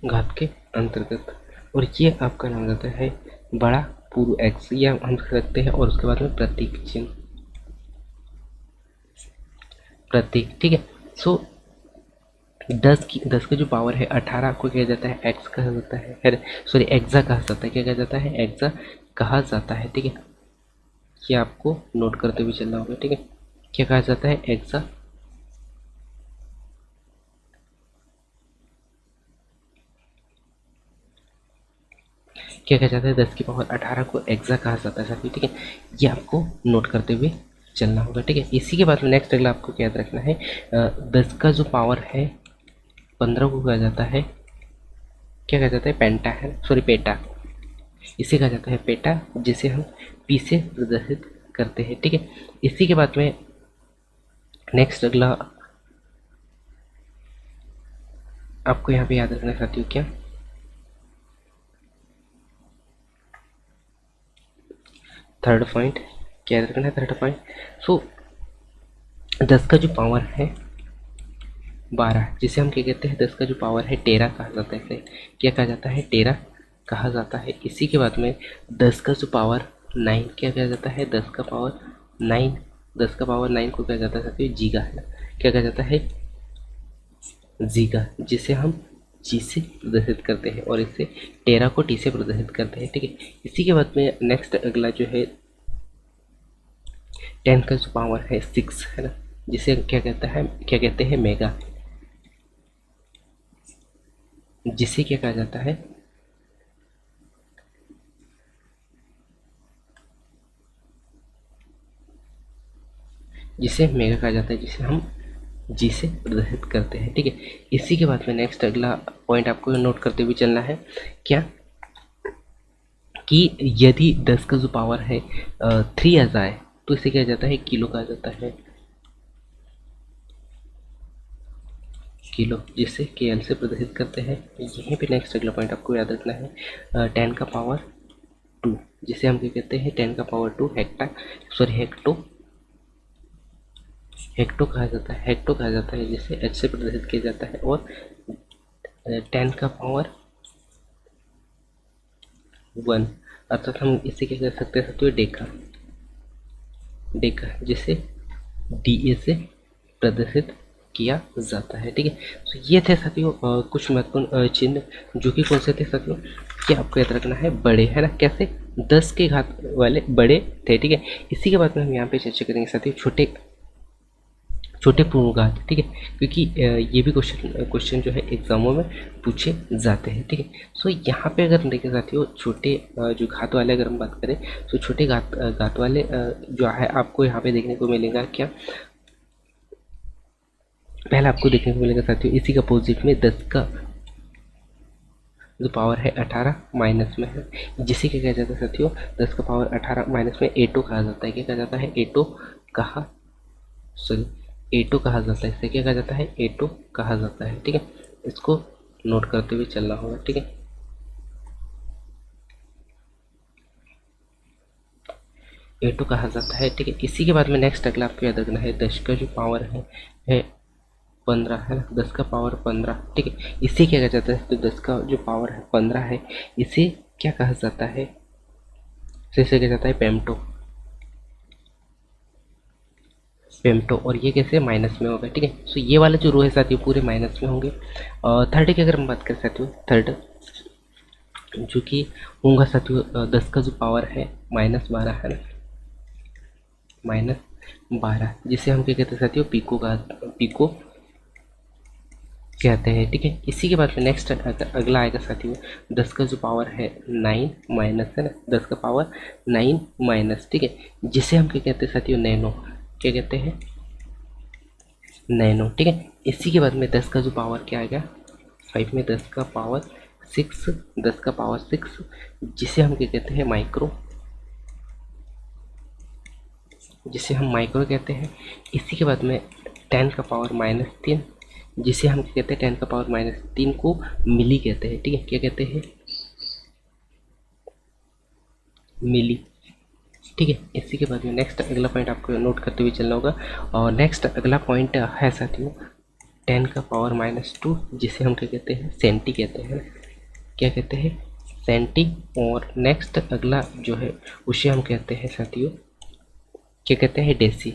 घात के अंतर्गत, और ये आपका नाम रहता है बड़ा पूर्व एक्स, ये हम कह सकते हैं। और उसके बाद में प्रतीक चिन्ह, प्रतीक, ठीक है। सो 10 की जो पावर है 18 को क्या जाता है, एक्स कहा जाता है, सॉरी एक्सा कहा जाता है, क्या कहा जाता है, एक्सा कहा जाता है, ठीक है। ये आपको नोट करते हुए चलना होगा, ठीक है। क्या कहा जाता है, एक्सा, क्या कहा जाता है, 10 की पावर 18 को एक्सा कहा जाता है साथियों, ठीक है। ये आपको नोट करते हुए चलना होगा, ठीक है। इसी के बाद में नेक्स्ट अगला आपको क्या याद रखना है, 10 का जो पावर है 15 को कहा जाता है, क्या कहा जाता है, पेंटा है, सॉरी पेटा, इसे कहा जाता है पेटा, जिसे हम पी से प्रदर्शित करते हैं, ठीक है। इसी के बाद में नेक्स्ट अगला आपको यहाँ पे याद रखना है साथियों, क्या, थर्ड पॉइंट, क्या याद रखना है, थर्ड पॉइंट। सो 10 का जो पावर है 12, जिसे हम क्या कहते हैं, 10 का जो पावर है टेरा कहा जाता है, इसे क्या कहा जाता है, टेरा कहा जाता है। इसी के बाद में 10 का जो पावर 9 क्या कहा जाता है, 10 का पावर 9, 10 का पावर 9 को कहा जाता है साथियों जीगा, है ना, क्या कहा जाता है, जीगा, जिसे हम जी से प्रदर्शित करते हैं और इससे टेरा को टी से प्रदर्शित करते हैं, ठीक है। इसी के बाद में नेक्स्ट अगला जो है 10 का जो पावर है 6, है ना, जिसे क्या कहता है, क्या कहते हैं, मेगा, जिसे क्या कहा जाता है, जिसे मेगा कहा जाता है, जिसे हम जी से प्रदर्शित करते हैं, ठीक है। इसी के बाद में नेक्स्ट अगला पॉइंट आपको नोट करते हुए चलना है, क्या, कि यदि 10 का जो पावर है 3 आ जाए तो इसे क्या जाता है, किलो कहा जाता है, किलो, जिसे के एल से प्रदर्शित करते हैं। यहीं पे नेक्स्ट अगला पॉइंट आपको याद रखना है, 10 का पावर 2, जिसे हम क्या कहते हैं, 10 का power 2 hecto, sorry hecto, hecto कहा जाता है, हेक्टो कहा जाता है, जिसे एच से प्रदर्शित किया जाता है। और 10 का पावर 1, अर्थात हम इसे क्या कर सकते हैं, तो डेका, डेका, जिसे डी ए से प्रदर्शित किया जाता है, ठीक है। तो ये थे साथियों कुछ महत्वपूर्ण चिन्ह, जो कि कौन से थे साथियों, कि आपको याद रखना है, बड़े, है ना, कैसे 10 के घात वाले बड़े थे, ठीक है। इसी के बाद में हम यहाँ पे चर्चा करेंगे साथियों छोटे छोटे पूर्वघात, ठीक है, क्योंकि ये भी क्वेश्चन जो है एग्जामों में पूछे जाते हैं, ठीक है। सो यहाँ पे अगर देखें साथियों छोटे जो घात वाले अगर हम बात करें, तो छोटे घात वाले जो है आपको यहाँ पे देखने को मिलेगा, क्या, पहला आपको देखने को मिलेगा साथियों इसी का अपोजिट में 10 का जो पावर है 18 माइनस में है, जिसे क्या कहा जाता है साथियों, 10 का पावर 18 माइनस में एटो कहा जाता है, क्या कहा जाता है, एटो कहा, सॉरी एटो कहा जाता है, इसे क्या कहा जाता है, एटो कहा जाता है, ठीक है। इसको नोट करते हुए चलना होगा, ठीक है। एटो कहा जाता है, ठीक है। इसी के बाद में नेक्स्ट अगला आपको याद रखना है 10 का जो पावर है 15, है ना, 10 का पावर 15, ठीक है। इसे क्या कहा जाता है, तो 10 का जो पावर है 15 है, इसे क्या कहा जाता है, इसे कहा जाता है पेम्टो, पेम्टो, और ये कैसे माइनस में होगा, ठीक है। सो ये वाले जो रो है साथियों पूरे माइनस में होंगे। और थर्ड की अगर हम बात करें साथियों, थर्ड जो कि होगा साथियों 10 का जो पावर है -12, है ना, -12, जिसे हम क्या कहते हैं साथियों, पिको का, पिको कहते हैं, ठीक है। इसी के बाद में नेक्स्ट अगला आएगा साथियों 10 का जो पावर है 9 माइनस, है ना, 10 का पावर 9 माइनस, ठीक है, जिसे हम क्या कहते हैं साथियों, नैनो, क्या कहते हैं, नैनो, ठीक है। इसी के बाद में 10 का जो पावर क्या आएगा 5 में 10 का पावर 6, 10 का पावर 6, जिसे हम क्या कहते हैं, माइक्रो, जिसे हम माइक्रो कहते हैं। इसी के बाद में 10 का पावर -3, जिसे हम क्या कहते हैं, 10 का पावर -3 को मिली कहते हैं, ठीक है, क्या कहते हैं, मिली, ठीक है। इसी के बाद में नेक्स्ट अगला पॉइंट आपको नोट करते हुए चलना होगा। और नेक्स्ट अगला पॉइंट है साथियों 10 का पावर -2, जिसे हम क्या कहते हैं, सेंटी कहते हैं, क्या कहते हैं, सेंटी। और नेक्स्ट अगला जो है उसे हम कहते हैं साथियों, क्या कहते हैं, डेसी,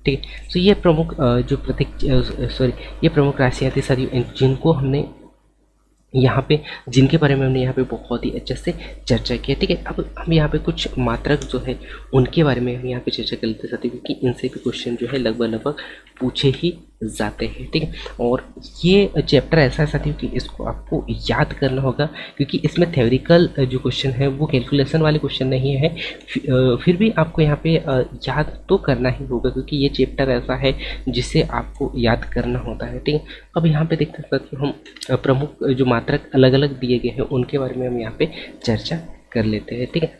ठीक है। तो ये प्रमुख जो प्रतीक, सॉरी, ये प्रमुख राशियाँ थी सारी, जिनको हमने यहाँ पे, जिनके बारे में हमने यहाँ पे बहुत ही अच्छे से चर्चा की है, ठीक है। अब हम यहाँ पे कुछ मात्रक जो है उनके बारे में हम यहाँ पे चर्चा कर लेते साथी, क्योंकि इनसे भी क्वेश्चन जो है लगभग लगभग पूछे ही जाते हैं, ठीक है। और ये चैप्टर ऐसा है साथियों कि इसको आपको याद करना होगा, क्योंकि इसमें थ्योरिकल जो क्वेश्चन है वो कैलकुलेशन वाले क्वेश्चन नहीं है। फिर भी आपको यहाँ पे याद तो करना ही होगा, क्योंकि ये चैप्टर ऐसा है जिसे आपको याद करना होता है, ठीक है। अब यहाँ पे देखते हैं साथियों, हम प्रमुख जो मात्रक अलग अलग दिए गए हैं उनके बारे में हम यहाँ पे चर्चा कर लेते हैं, ठीक है।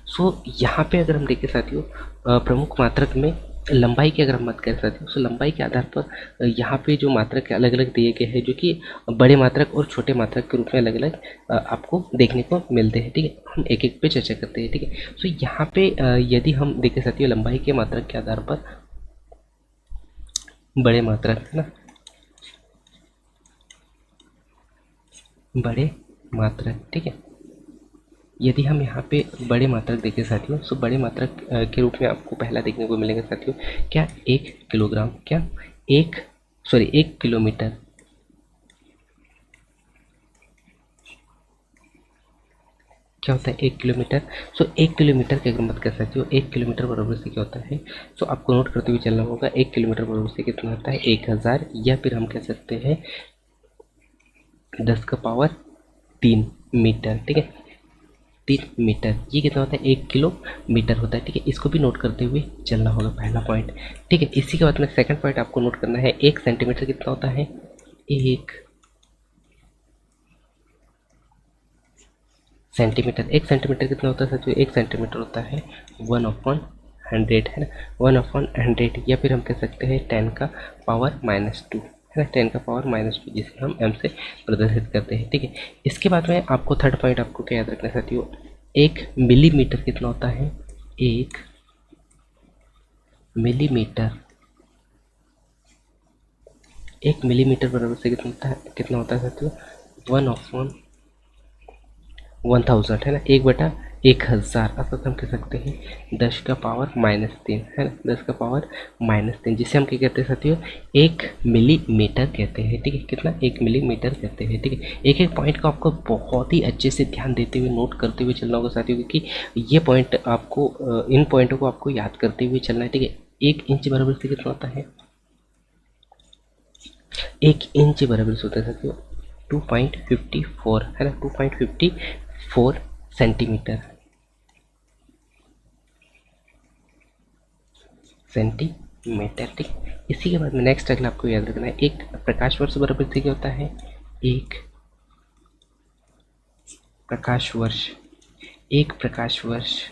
सो यहाँ पे अगर हम देखें साथियों, प्रमुख मात्रक में लंबाई की अगर हम बात करें साथियों, तो लंबाई के आधार पर यहाँ पे जो मात्रक अलग अलग दिए गए हैं, जो कि बड़े मात्रक और छोटे मात्रक के रूप में अलग अलग आपको देखने को मिलते हैं, ठीक है। हम एक एक पे चर्चा करते हैं, ठीक है। सो यहाँ पे यदि हम देखें साथियों, लंबाई के मात्रक के आधार पर बड़े मात्रक है ना, बड़े मात्रक, ठीक है। यदि हम यहाँ पे बड़े मात्रक देखें साथियों, तो बड़े मात्रक के रूप में आपको पहला देखने को मिलेगा साथियों, क्या 1 किलोग्राम, क्या एक 1 किलोमीटर, क्या होता है 1 किलोमीटर। सो 1 किलोमीटर की अगर बात कर सकते हो, 1 किलोमीटर बराबर से क्या होता है, सो आपको नोट करते हुए चलना होगा। 1 किलोमीटर बराबर से कितना होता है 1000, या फिर हम कह सकते हैं 10 का पावर 3 मीटर, ठीक है। 3 मीटर, ये कितना होता है 1 किलोमीटर होता है, ठीक है। इसको भी नोट करते हुए चलना होगा, पहला पॉइंट, ठीक है। इसी के बाद में सेकंड पॉइंट आपको नोट करना है, 1 सेंटीमीटर कितना होता है, 1 सेंटीमीटर। 1 सेंटीमीटर कितना होता है साथियों, 1 सेंटीमीटर होता है 1/100, है ना, 1/100, या फिर हम कह सकते हैं 10 का पावर -2, है ना, 10 का पावर -2, जिसे हम m से प्रदर्शित करते हैं, ठीक है। इसके बाद में आपको थर्ड पॉइंट आपको क्या याद रखना है साथियों, 1 मिलीमीटर कितना होता है, 1 मिलीमीटर, 1 मिलीमीटर बराबर से कितना होता है साथियों, 1/1000, है ना, 1/1000, अर्थात हम कह सकते हैं 10 का पावर -3, है ना, 10 का पावर -3, जिसे हम क्या कहते हैं साथियों, 1 मिलीमीटर कहते हैं, ठीक है। कितना, 1 मिलीमीटर कहते हैं, ठीक है। एक एक पॉइंट को आपको बहुत ही अच्छे से ध्यान देते हुए नोट करते हुए चलना होगा साथियों, क्योंकि ये पॉइंट आपको इन पॉइंटों को आपको याद करते हुए चलना है, ठीक है। 1 इंच बराबर से कितना होता है, 1 इंच बराबर से होता है साथियों 2.54, है ना, 2.54 सेंटीमीटर, ठीक। इसी के बाद में नेक्स्ट अगला आपको याद रखना है, एक प्रकाश वर्ष बराबर से क्या होता है, एक प्रकाश वर्ष, एक प्रकाश वर्ष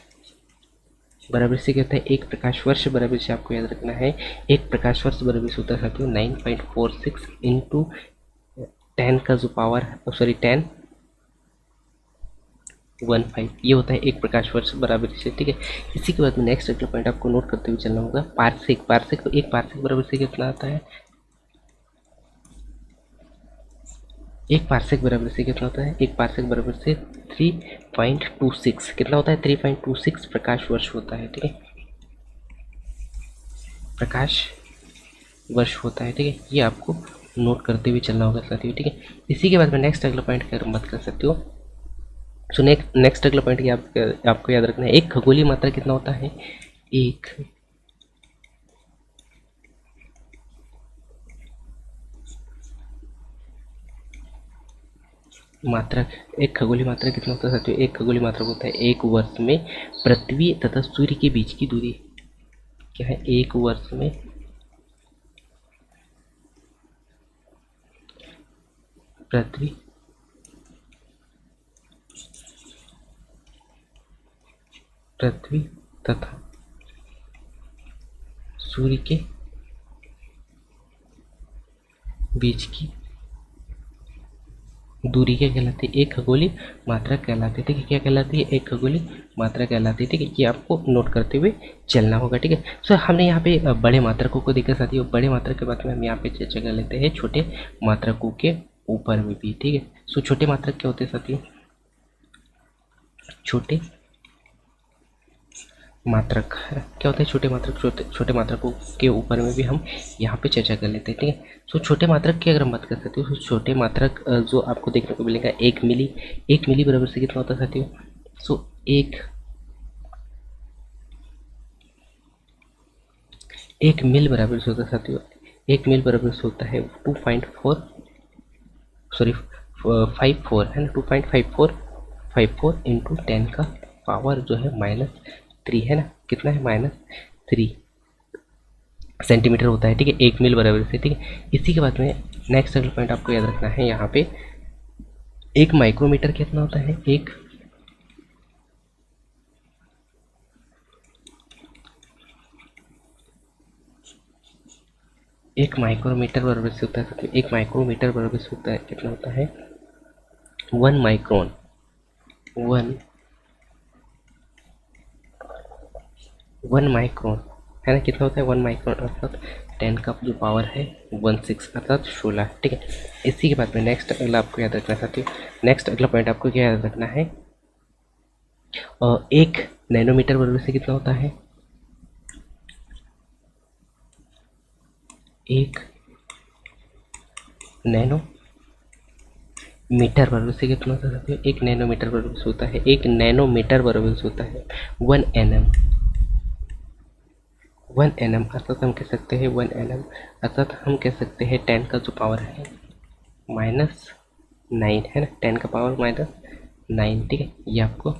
बराबर से क्या होता है, एक प्रकाश वर्ष बराबर से आपको याद रखना है, एक प्रकाश वर्ष बराबर से होता है साथियों 9.46 इंटू 10 का जो पावर, सॉरी 1015, ये होता है एक प्रकाश वर्ष बराबर से, ठीक है। इसी के बाद में नेक्स्ट अगला पॉइंट आपको नोट करते हुए चलना होगा, पार्सेक, एक पार्सेक बराबर से कितना आता है, एक पार्सेक बराबर से कितना होता है, एक पार्सेक बराबर से 3.26, कितना होता है 3.26 प्रकाश वर्ष होता है, ठीक है, प्रकाश वर्ष होता है, ठीक है। ये आपको नोट करते हुए चलना होगा साथियों, ठीक है। इसी के बाद में नेक्स्ट अगला पॉइंट की अगर बात कर सकते हो, सो नेक्स्ट अगला पॉइंट आपको याद रखना है, एक खगोलीय मात्रा कितना होता है, एक मात्रक, एक खगोलीय मात्रा कितना होता है साथियों, एक खगोलीय मात्रक होता है एक वर्ष में पृथ्वी तथा सूर्य के बीच की दूरी, क्या है, एक वर्ष में पृथ्वी तथा सूर्य के बीच की दूरी क्या कहलाती है, एक खगोलीय मात्रा कहलाती है, ठीक है। क्या कहलाती है, एक खगोलीय मात्रा कहलाती है, ठीक है। ये आपको नोट करते हुए चलना होगा, ठीक है। सो हमने यहाँ पे बड़े मात्रकों को देखा साथियों, बड़े मात्रक के बाद में हम यहाँ पे चर्चा कर लेते हैं छोटे मात्रकों के ऊपर में भी, ठीक है। सो छोटे मात्रक क्या होते हैं साथियों, छोटे मात्रक क्या होता है, छोटे मात्रक, छोटे मात्रकों के ऊपर में भी हम यहाँ पे चर्चा कर लेते हैं, ठीक है। सो छोटे मात्रक की अगर हम बात कर सकते हो, तो छोटे मात्रक जो आपको देखने को मिलेगा 1 मिली, 1 मिली बराबर से कितना होता है साथियों, सो एक मिल बराबर से होता है साथियों, एक मिल बराबर से होता है 2.4, सॉरी 54 है ना, 2.54 इंटू 10 का पावर जो है -3 है ना, कितना है -3 सेंटीमीटर होता है, ठीक है, एक मिल बराबर से, ठीक है। इसी के बाद में नेक्स्ट अगला पॉइंट आपको याद रखना है यहाँ पे, एक माइक्रोमीटर कितना होता है, एक माइक्रोमीटर बराबर से होता है, एक माइक्रोमीटर बराबर से होता है, कितना होता है 1 माइक्रोन, वन 1 माइक्रोन है ना, कितना होता है 1 माइक्रोन अर्थात 10 का जो पावर है 16 अर्थात 16, ठीक है। इसी के बाद में नेक्स्ट अगला आपको याद रखना साथियों, नेक्स्ट अगला पॉइंट आपको क्या याद रखना है, एक नैनोमीटर बराबर से कितना होता है, एक नैनो मीटर बराबर से कितना होता है साथियों, एक नैनोमीटर बराबर से होता है, एक नैनोमीटर बराबर से होता है 1 nm, 1 nm अर्थात हम कह सकते हैं 1 nm अर्थात हम कह सकते हैं 10 का जो पावर है -9 है ना, 10 का पावर -9, ठीक है, ये आपको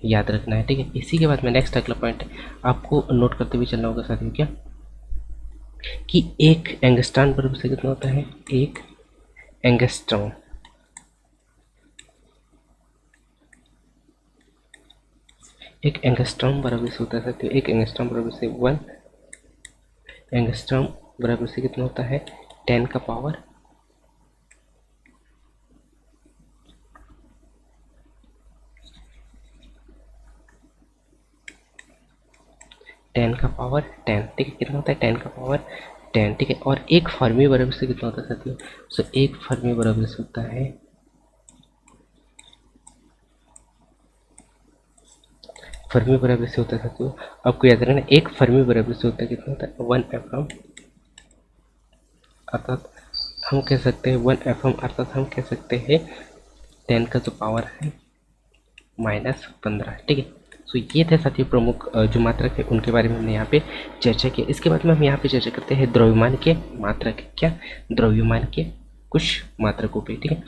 याद रखना है, ठीक है। इसी के बाद में नेक्स्ट अगला पॉइंट आपको नोट करते हुए चलना होगा साथियों, क्या कि एक एंगस्ट्रॉन बराबर से कितना होता है, एक एंगस्ट्रॉन, एक एंगस्ट्रॉम बराबर से होता है साथियों, एक एंगस्ट्रॉम बराबर से 1 एंगस्ट्रॉम बराबर से कितना होता है 10 का पावर 10, ठीक है, कितना होता है 10 का पावर 10, ठीक है। और एक फर्मी बराबर से कितना होता है साथियों, सो एक फर्मी बराबर से होता है, फर्मी बराबर से होता है साथियों, आपको याद रखना एक फर्मी बराबर से होता है, कितना होता है 1 एफएम अर्थात हम कह सकते हैं 1 एफएम अर्थात हम कह सकते हैं 10 का जो पावर है -15, ठीक है। सो ये थे साथियों प्रमुख जो मात्रक है उनके बारे में हमने यहाँ पे चर्चा की। इसके बाद में हम यहाँ पे चर्चा करते हैं द्रव्यमान के मात्रक, क्या द्रव्यमान के कुछ मात्रकों पे, ठीक है।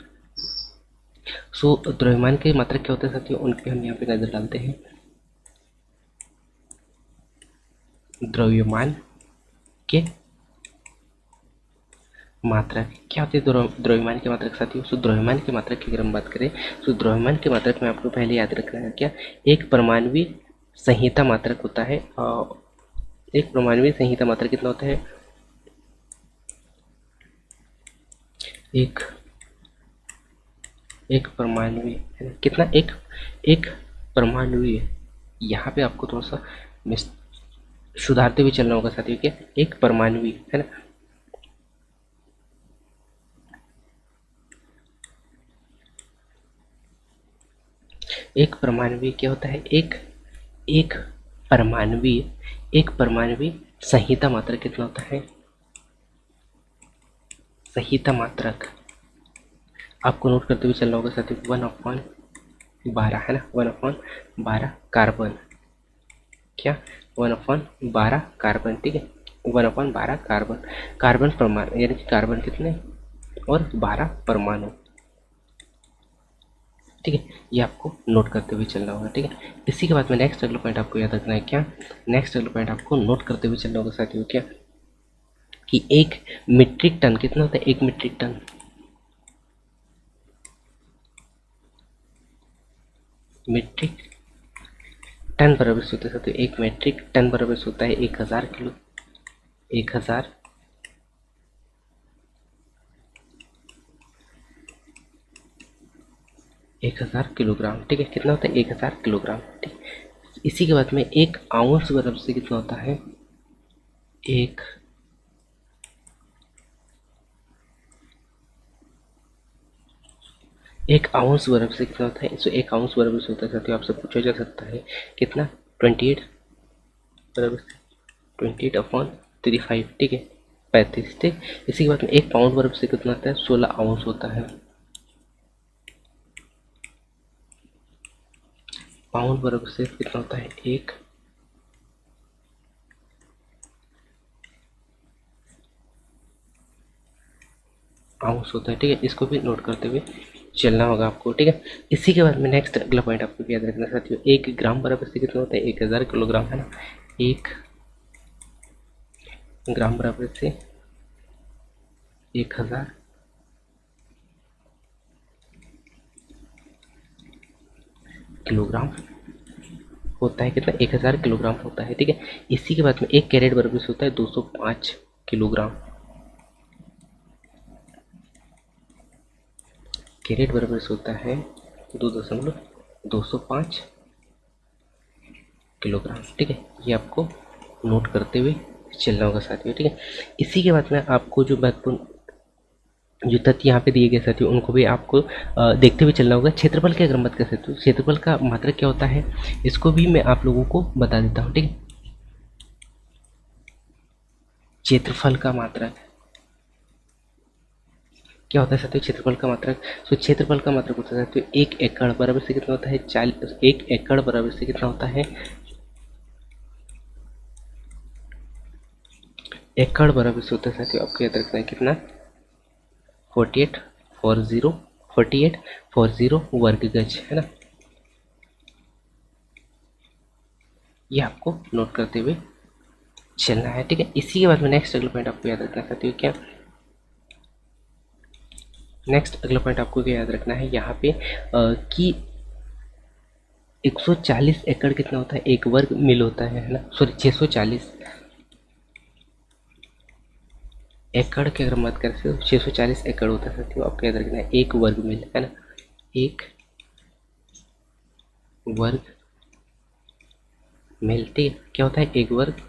सो द्रव्यमान के मात्रक क्या होते हैं साथियों, उन पे हम यहाँ पे नजर डालते हैं। द्रव्यमान के मात्रक क्या होती है, द्रव्यमान के मात्रक साथियों, सो द्रव्यमान के मात्रक की अगर हम बात करें, सो द्रव्यमान के मात्रक में आपको पहले याद रखना है क्या, एक परमाणु संहिता मात्रक होता है, एक परमाणु संहिता मात्रक कितना होता है, एक एक परमाणु है ना, कितना एक एक परमाणु, यहाँ पे आपको थोड़ा सा सुधारते हुए चलना होगा साथियों, क्या एक परमाणु है ना, एक परमाणु क्या होता है, एक एक परमाणु एक परमाणु संहिता मात्रक कितना होता है, संहिता मात्रक आपको नोट करते हुए चलना होगा साथियों 1/12 है ना, 1/12 कार्बन, क्या 1/12 कार्बन, ठीक है, 1/12 कार्बन, कार्बन परमाणु यानी कि कार्बन कितने और 12 परमाणु, ठीक है, ये आपको नोट करते हुए चलना होगा, ठीक है। इसी के बाद में नेक्स्ट अगला पॉइंट आपको याद रखना है, क्या नेक्स्ट अगला पॉइंट आपको नोट करते हुए चलना होगा साथियों, क्या कि एक मीट्रिक टन कितना होता है, एक मीट्रिक टन, मीट्रिक टन बराबर से होता है साथियों, एक मीट्रिक टन बराबर से होता है 1000 किलो, 1000 1000 किलोग्राम, ठीक है, कितना होता है 1000 किलोग्राम, ठीक। इसी के बाद में एक आउंस बराबर से कितना होता है, एक एक आउंस बराबर से कितना होता है, सो एक आउंस बराबर से होता है साथियों, आपसे पूछा जा सकता है कितना 28 बराबर से 28/35, ठीक है 35, ठीक। इसी के बाद में एक पाउंड बराबर से कितना होता है 16 आउंस होता है, पाउंड बराबर से कितना होता है एक आउंस होता है, ठीक है। इसको भी नोट करते हुए चलना होगा आपको, ठीक है। इसी के बाद में नेक्स्ट अगला पॉइंट आपको याद रखना साथियों, 1 ग्राम बराबर से कितना होता है, 1000 किलोग्राम, है ना। 1 ग्राम बराबर से 1000 किलोग्राम होता है, कितना, 1000 किलोग्राम होता है, ठीक है। इसी के बाद में 1 कैरेट बराबर से होता है 205 किलोग्राम। कैरेट बराबर से होता है 2.205 किलोग्राम, ठीक है। ये आपको नोट करते हुए चलना होगा साथियों, ठीक है। इसी के बाद में आपको जो महत्वपूर्ण जो तथ्य यहाँ पे दिए गए साथियों, उनको भी आपको देखते हुए चलना होगा। क्षेत्रफल की अगर बात कर सकते हो, क्षेत्रफल का मात्रक क्या होता है, इसको भी मैं आप लोगों को बता देता हूँ, ठीक है। क्षेत्रफल का मात्रक क्या होता है साथियों, क्षेत्रफल का मात्रक, तो क्षेत्रफल का मात्रक होता है साथियों 1 एकड़ बराबर से कितना होता है, 1 एकड़ बराबर से कितना होता है, एकड़ बराबर से होता है साथियों, आपको याद रखना है कितना, 4840 वर्ग गज, है ना। ये आपको नोट करते हुए चलना है, ठीक है। इसी के बाद में नेक्स्ट अगला पॉइंट आपको याद रखना है साथियों, क्या, नेक्स्ट अगला पॉइंट आपको क्या याद रखना है यहाँ पे कि 140 एकड़ कितना होता है, 1 वर्ग मील होता है ना, सॉरी 640 एकड़ की अगर हम बात करें तो 640 एकड़ होता है साथियों, आपको याद रखना है 1 वर्ग मील, है ना, 1 वर्ग मील, ठीक है। क्या होता है, 1 वर्ग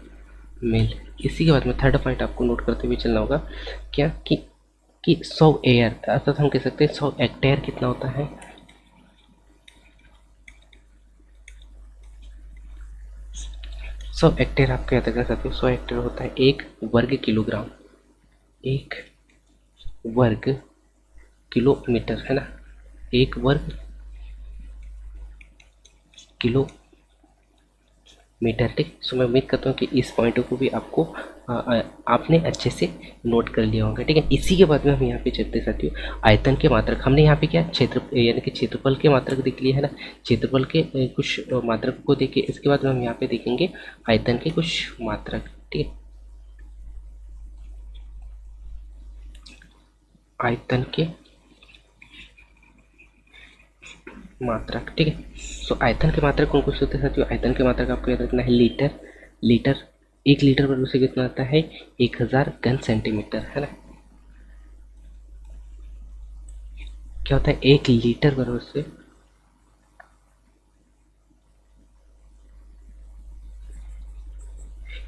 मील। इसी के बाद में थर्ड पॉइंट आपको नोट करते हुए चलना होगा, क्या कि 100 एयर, अर्थात हम कह सकते हैं 100 हेक्टेयर कितना होता है, 100 हेक्टेयर आपको याद रखना साथियों, 100 हेक्टेयर होता है 1 वर्ग किलोग्राम, 1 वर्ग किलोमीटर, है ना, 1 वर्ग किलोमीटर, ठीक। सो मैं उम्मीद करता हूँ कि इस पॉइंट को भी आपको आपने अच्छे से नोट कर लिया होगा, ठीक है। इसी के बाद में हम यहाँ पे चलते साथियों, आयतन के मात्रक, हमने यहाँ पे क्या क्षेत्र यानी कि क्षेत्रफल के मात्रक देख लिए, है ना, क्षेत्रफल के कुछ मात्रक को देखे। इसके बाद में हम यहाँ पे देखेंगे आयतन के कुछ मात्रक, ठीक है, आयतन के मात्रक, ठीक है। सो आयतन के मात्रक कौन कौन से होते हैं साथियों, आयतन के मात्रक आपको याद रखना है, लीटर, लीटर 1 लीटर बराबर से कितना आता है, 1000 घन सेंटीमीटर, है ना। क्या होता है, 1 लीटर बराबर से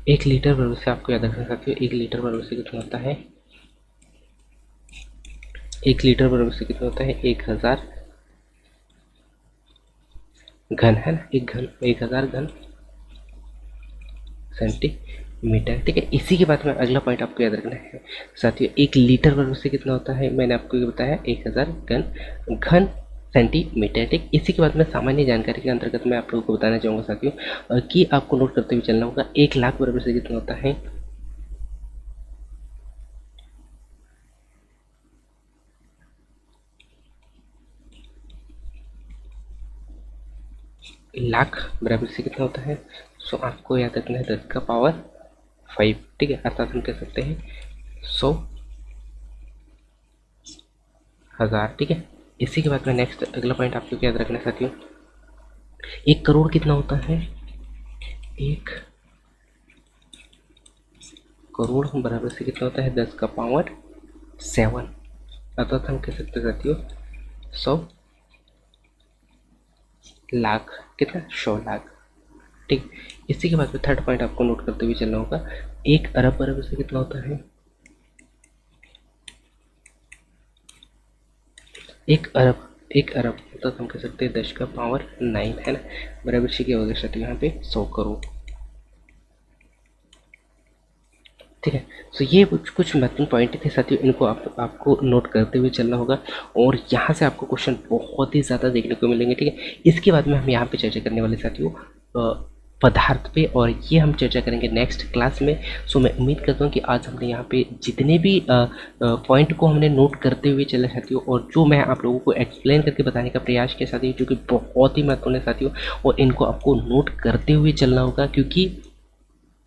1 लीटर बराबर से आपको याद रखना साथियों, 1 लीटर बराबर से कितना होता है, 1 लीटर बराबर से कितना होता है, 1000 घन, है ना, 1000 घन सेंटीमीटर, ठीक है। इसी के बाद में अगला पॉइंट आपको याद रखना है साथियों, 1 लीटर बराबर से कितना होता है, मैंने आपको ये बताया 1000 घन सेंटीमीटर, ठीक। इसी के बाद में सामान्य जानकारी के अंतर्गत मैं आप लोगों को बताना चाहूँगा साथियों कि आपको नोट करते हुए चलना होगा, 1 लाख बराबर से कितना होता है, लाख बराबर से कितना होता है, सो आपको याद रखना है 10 का पावर 5, ठीक है। अर्थात हम कह सकते हैं 100,000, ठीक है। इसी के बाद में नेक्स्ट अगला पॉइंट आपको क्या याद रखना है साथियों, 1 करोड़ कितना होता है, 1 करोड़ बराबर से कितना होता है, 10 का पावर 7, अर्थात हम कह सकते हैं साथियों 100 लाख, कितना, 100 लाख, ठीक। इसी के बाद में थर्ड पॉइंट आपको नोट करते हुए चलना होगा, 1 अरब बराबर से कितना होता है, 1 अरब, 1 अरब मतलब हम कह सकते हैं 10 का पावर 9, है ना, बराबर से क्या होगा साथियों यहाँ पे 100 करोड़, ठीक है। तो ये कुछ महत्वपूर्ण पॉइंट थे साथियों, इनको आपको नोट करते हुए चलना होगा, और यहाँ से आपको क्वेश्चन बहुत ही ज़्यादा देखने को मिलेंगे, ठीक है। इसके बाद में हम यहाँ पे चर्चा करने वाले साथियों पदार्थ पे, और ये हम चर्चा करेंगे नेक्स्ट क्लास में। सो मैं उम्मीद करता हूँ कि आज हमने यहाँ पे जितने भी पॉइंट को हमने नोट करते हुए चले साथियों, और जो मैं आप लोगों को एक्सप्लेन करके बताने का प्रयास किया साथियों, जो कि बहुत ही महत्वपूर्ण है साथियों, और इनको आपको नोट करते हुए चलना होगा, क्योंकि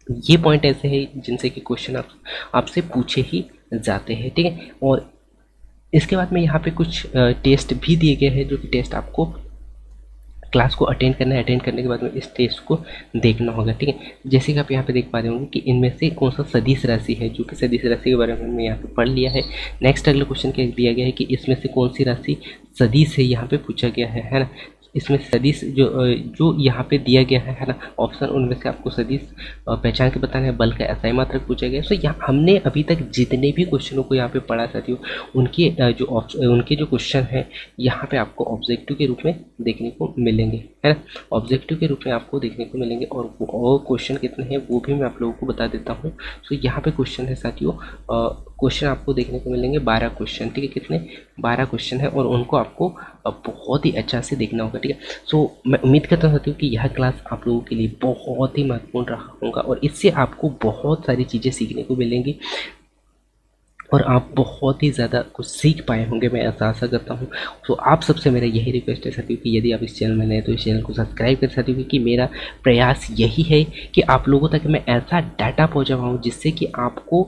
ये पॉइंट ऐसे हैं जिनसे कि क्वेश्चन आपसे पूछे ही जाते हैं, ठीक है। और इसके बाद में यहाँ पे कुछ टेस्ट भी दिए गए हैं, जो कि टेस्ट आपको क्लास को अटेंड करना है। अटेंड करने के बाद में इस टेस्ट को देखना होगा, ठीक है। जैसे कि आप यहाँ पे देख पा रहे होंगे कि इनमें से कौन सा सदिश राशि है, जो कि सदिश राशि के बारे में हमने यहाँ पे पढ़ लिया है। नेक्स्ट अगला क्वेश्चन क्या दिया गया है कि इसमें से कौन सी राशि सदिश है, यहाँ पे पूछा गया है ना। इसमें सदिश जो यहाँ पे दिया गया है ना ऑप्शन, उनमें से आपको सदिश पहचान के बताना है। बल का एसआई मात्रक पूछा गया है। सो यहाँ हमने अभी तक जितने भी क्वेश्चनों को यहाँ पे पढ़ा साथियों, उनके उनके जो क्वेश्चन है यहाँ पे आपको ऑब्जेक्टिव के रूप में देखने को मिलेंगे, है ना। ऑब्जेक्टिव के रूप में आपको देखने को मिलेंगे, और वो क्वेश्चन कितने हैं वो भी मैं आप लोगों को बता देता हूँ। सो यहाँ पे क्वेश्चन है साथियों, क्वेश्चन आपको देखने को मिलेंगे 12 क्वेश्चन, ठीक है। कितने? 12 क्वेश्चन है, और उनको आपको बहुत ही अच्छा से देखना होगा, ठीक है। सो मैं उम्मीद करता हूँ साथियों कि यह क्लास आप लोगों के लिए बहुत ही महत्वपूर्ण रहा होगा, और इससे आपको बहुत सारी चीज़ें सीखने को मिलेंगी, और आप बहुत ही ज़्यादा कुछ सीख पाए होंगे, मैं ऐसा आशा करता हूँ। तो आप सबसे मेरा यही रिक्वेस्ट है साथियों कि यदि आप इस चैनल में नए तो इस चैनल को सब्सक्राइब कर सकते हो, क्योंकि मेरा प्रयास यही है कि आप लोगों तक मैं ऐसा डाटा पहुँचाऊँ जिससे कि आपको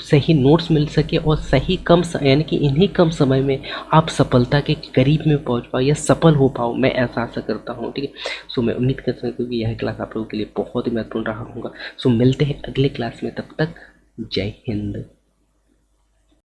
सही नोट्स मिल सके, और सही यानी कि इन्हीं कम समय में आप सफलता के करीब में पहुंच पाओ या सफल हो पाओ, मैं ऐसा आशा करता हूं, ठीक है। सो मैं उम्मीद करता हूँ कि यह क्लास आप लोगों के लिए बहुत ही महत्वपूर्ण रहा होगा। सो मिलते हैं अगले क्लास में, तब तक जय हिंद।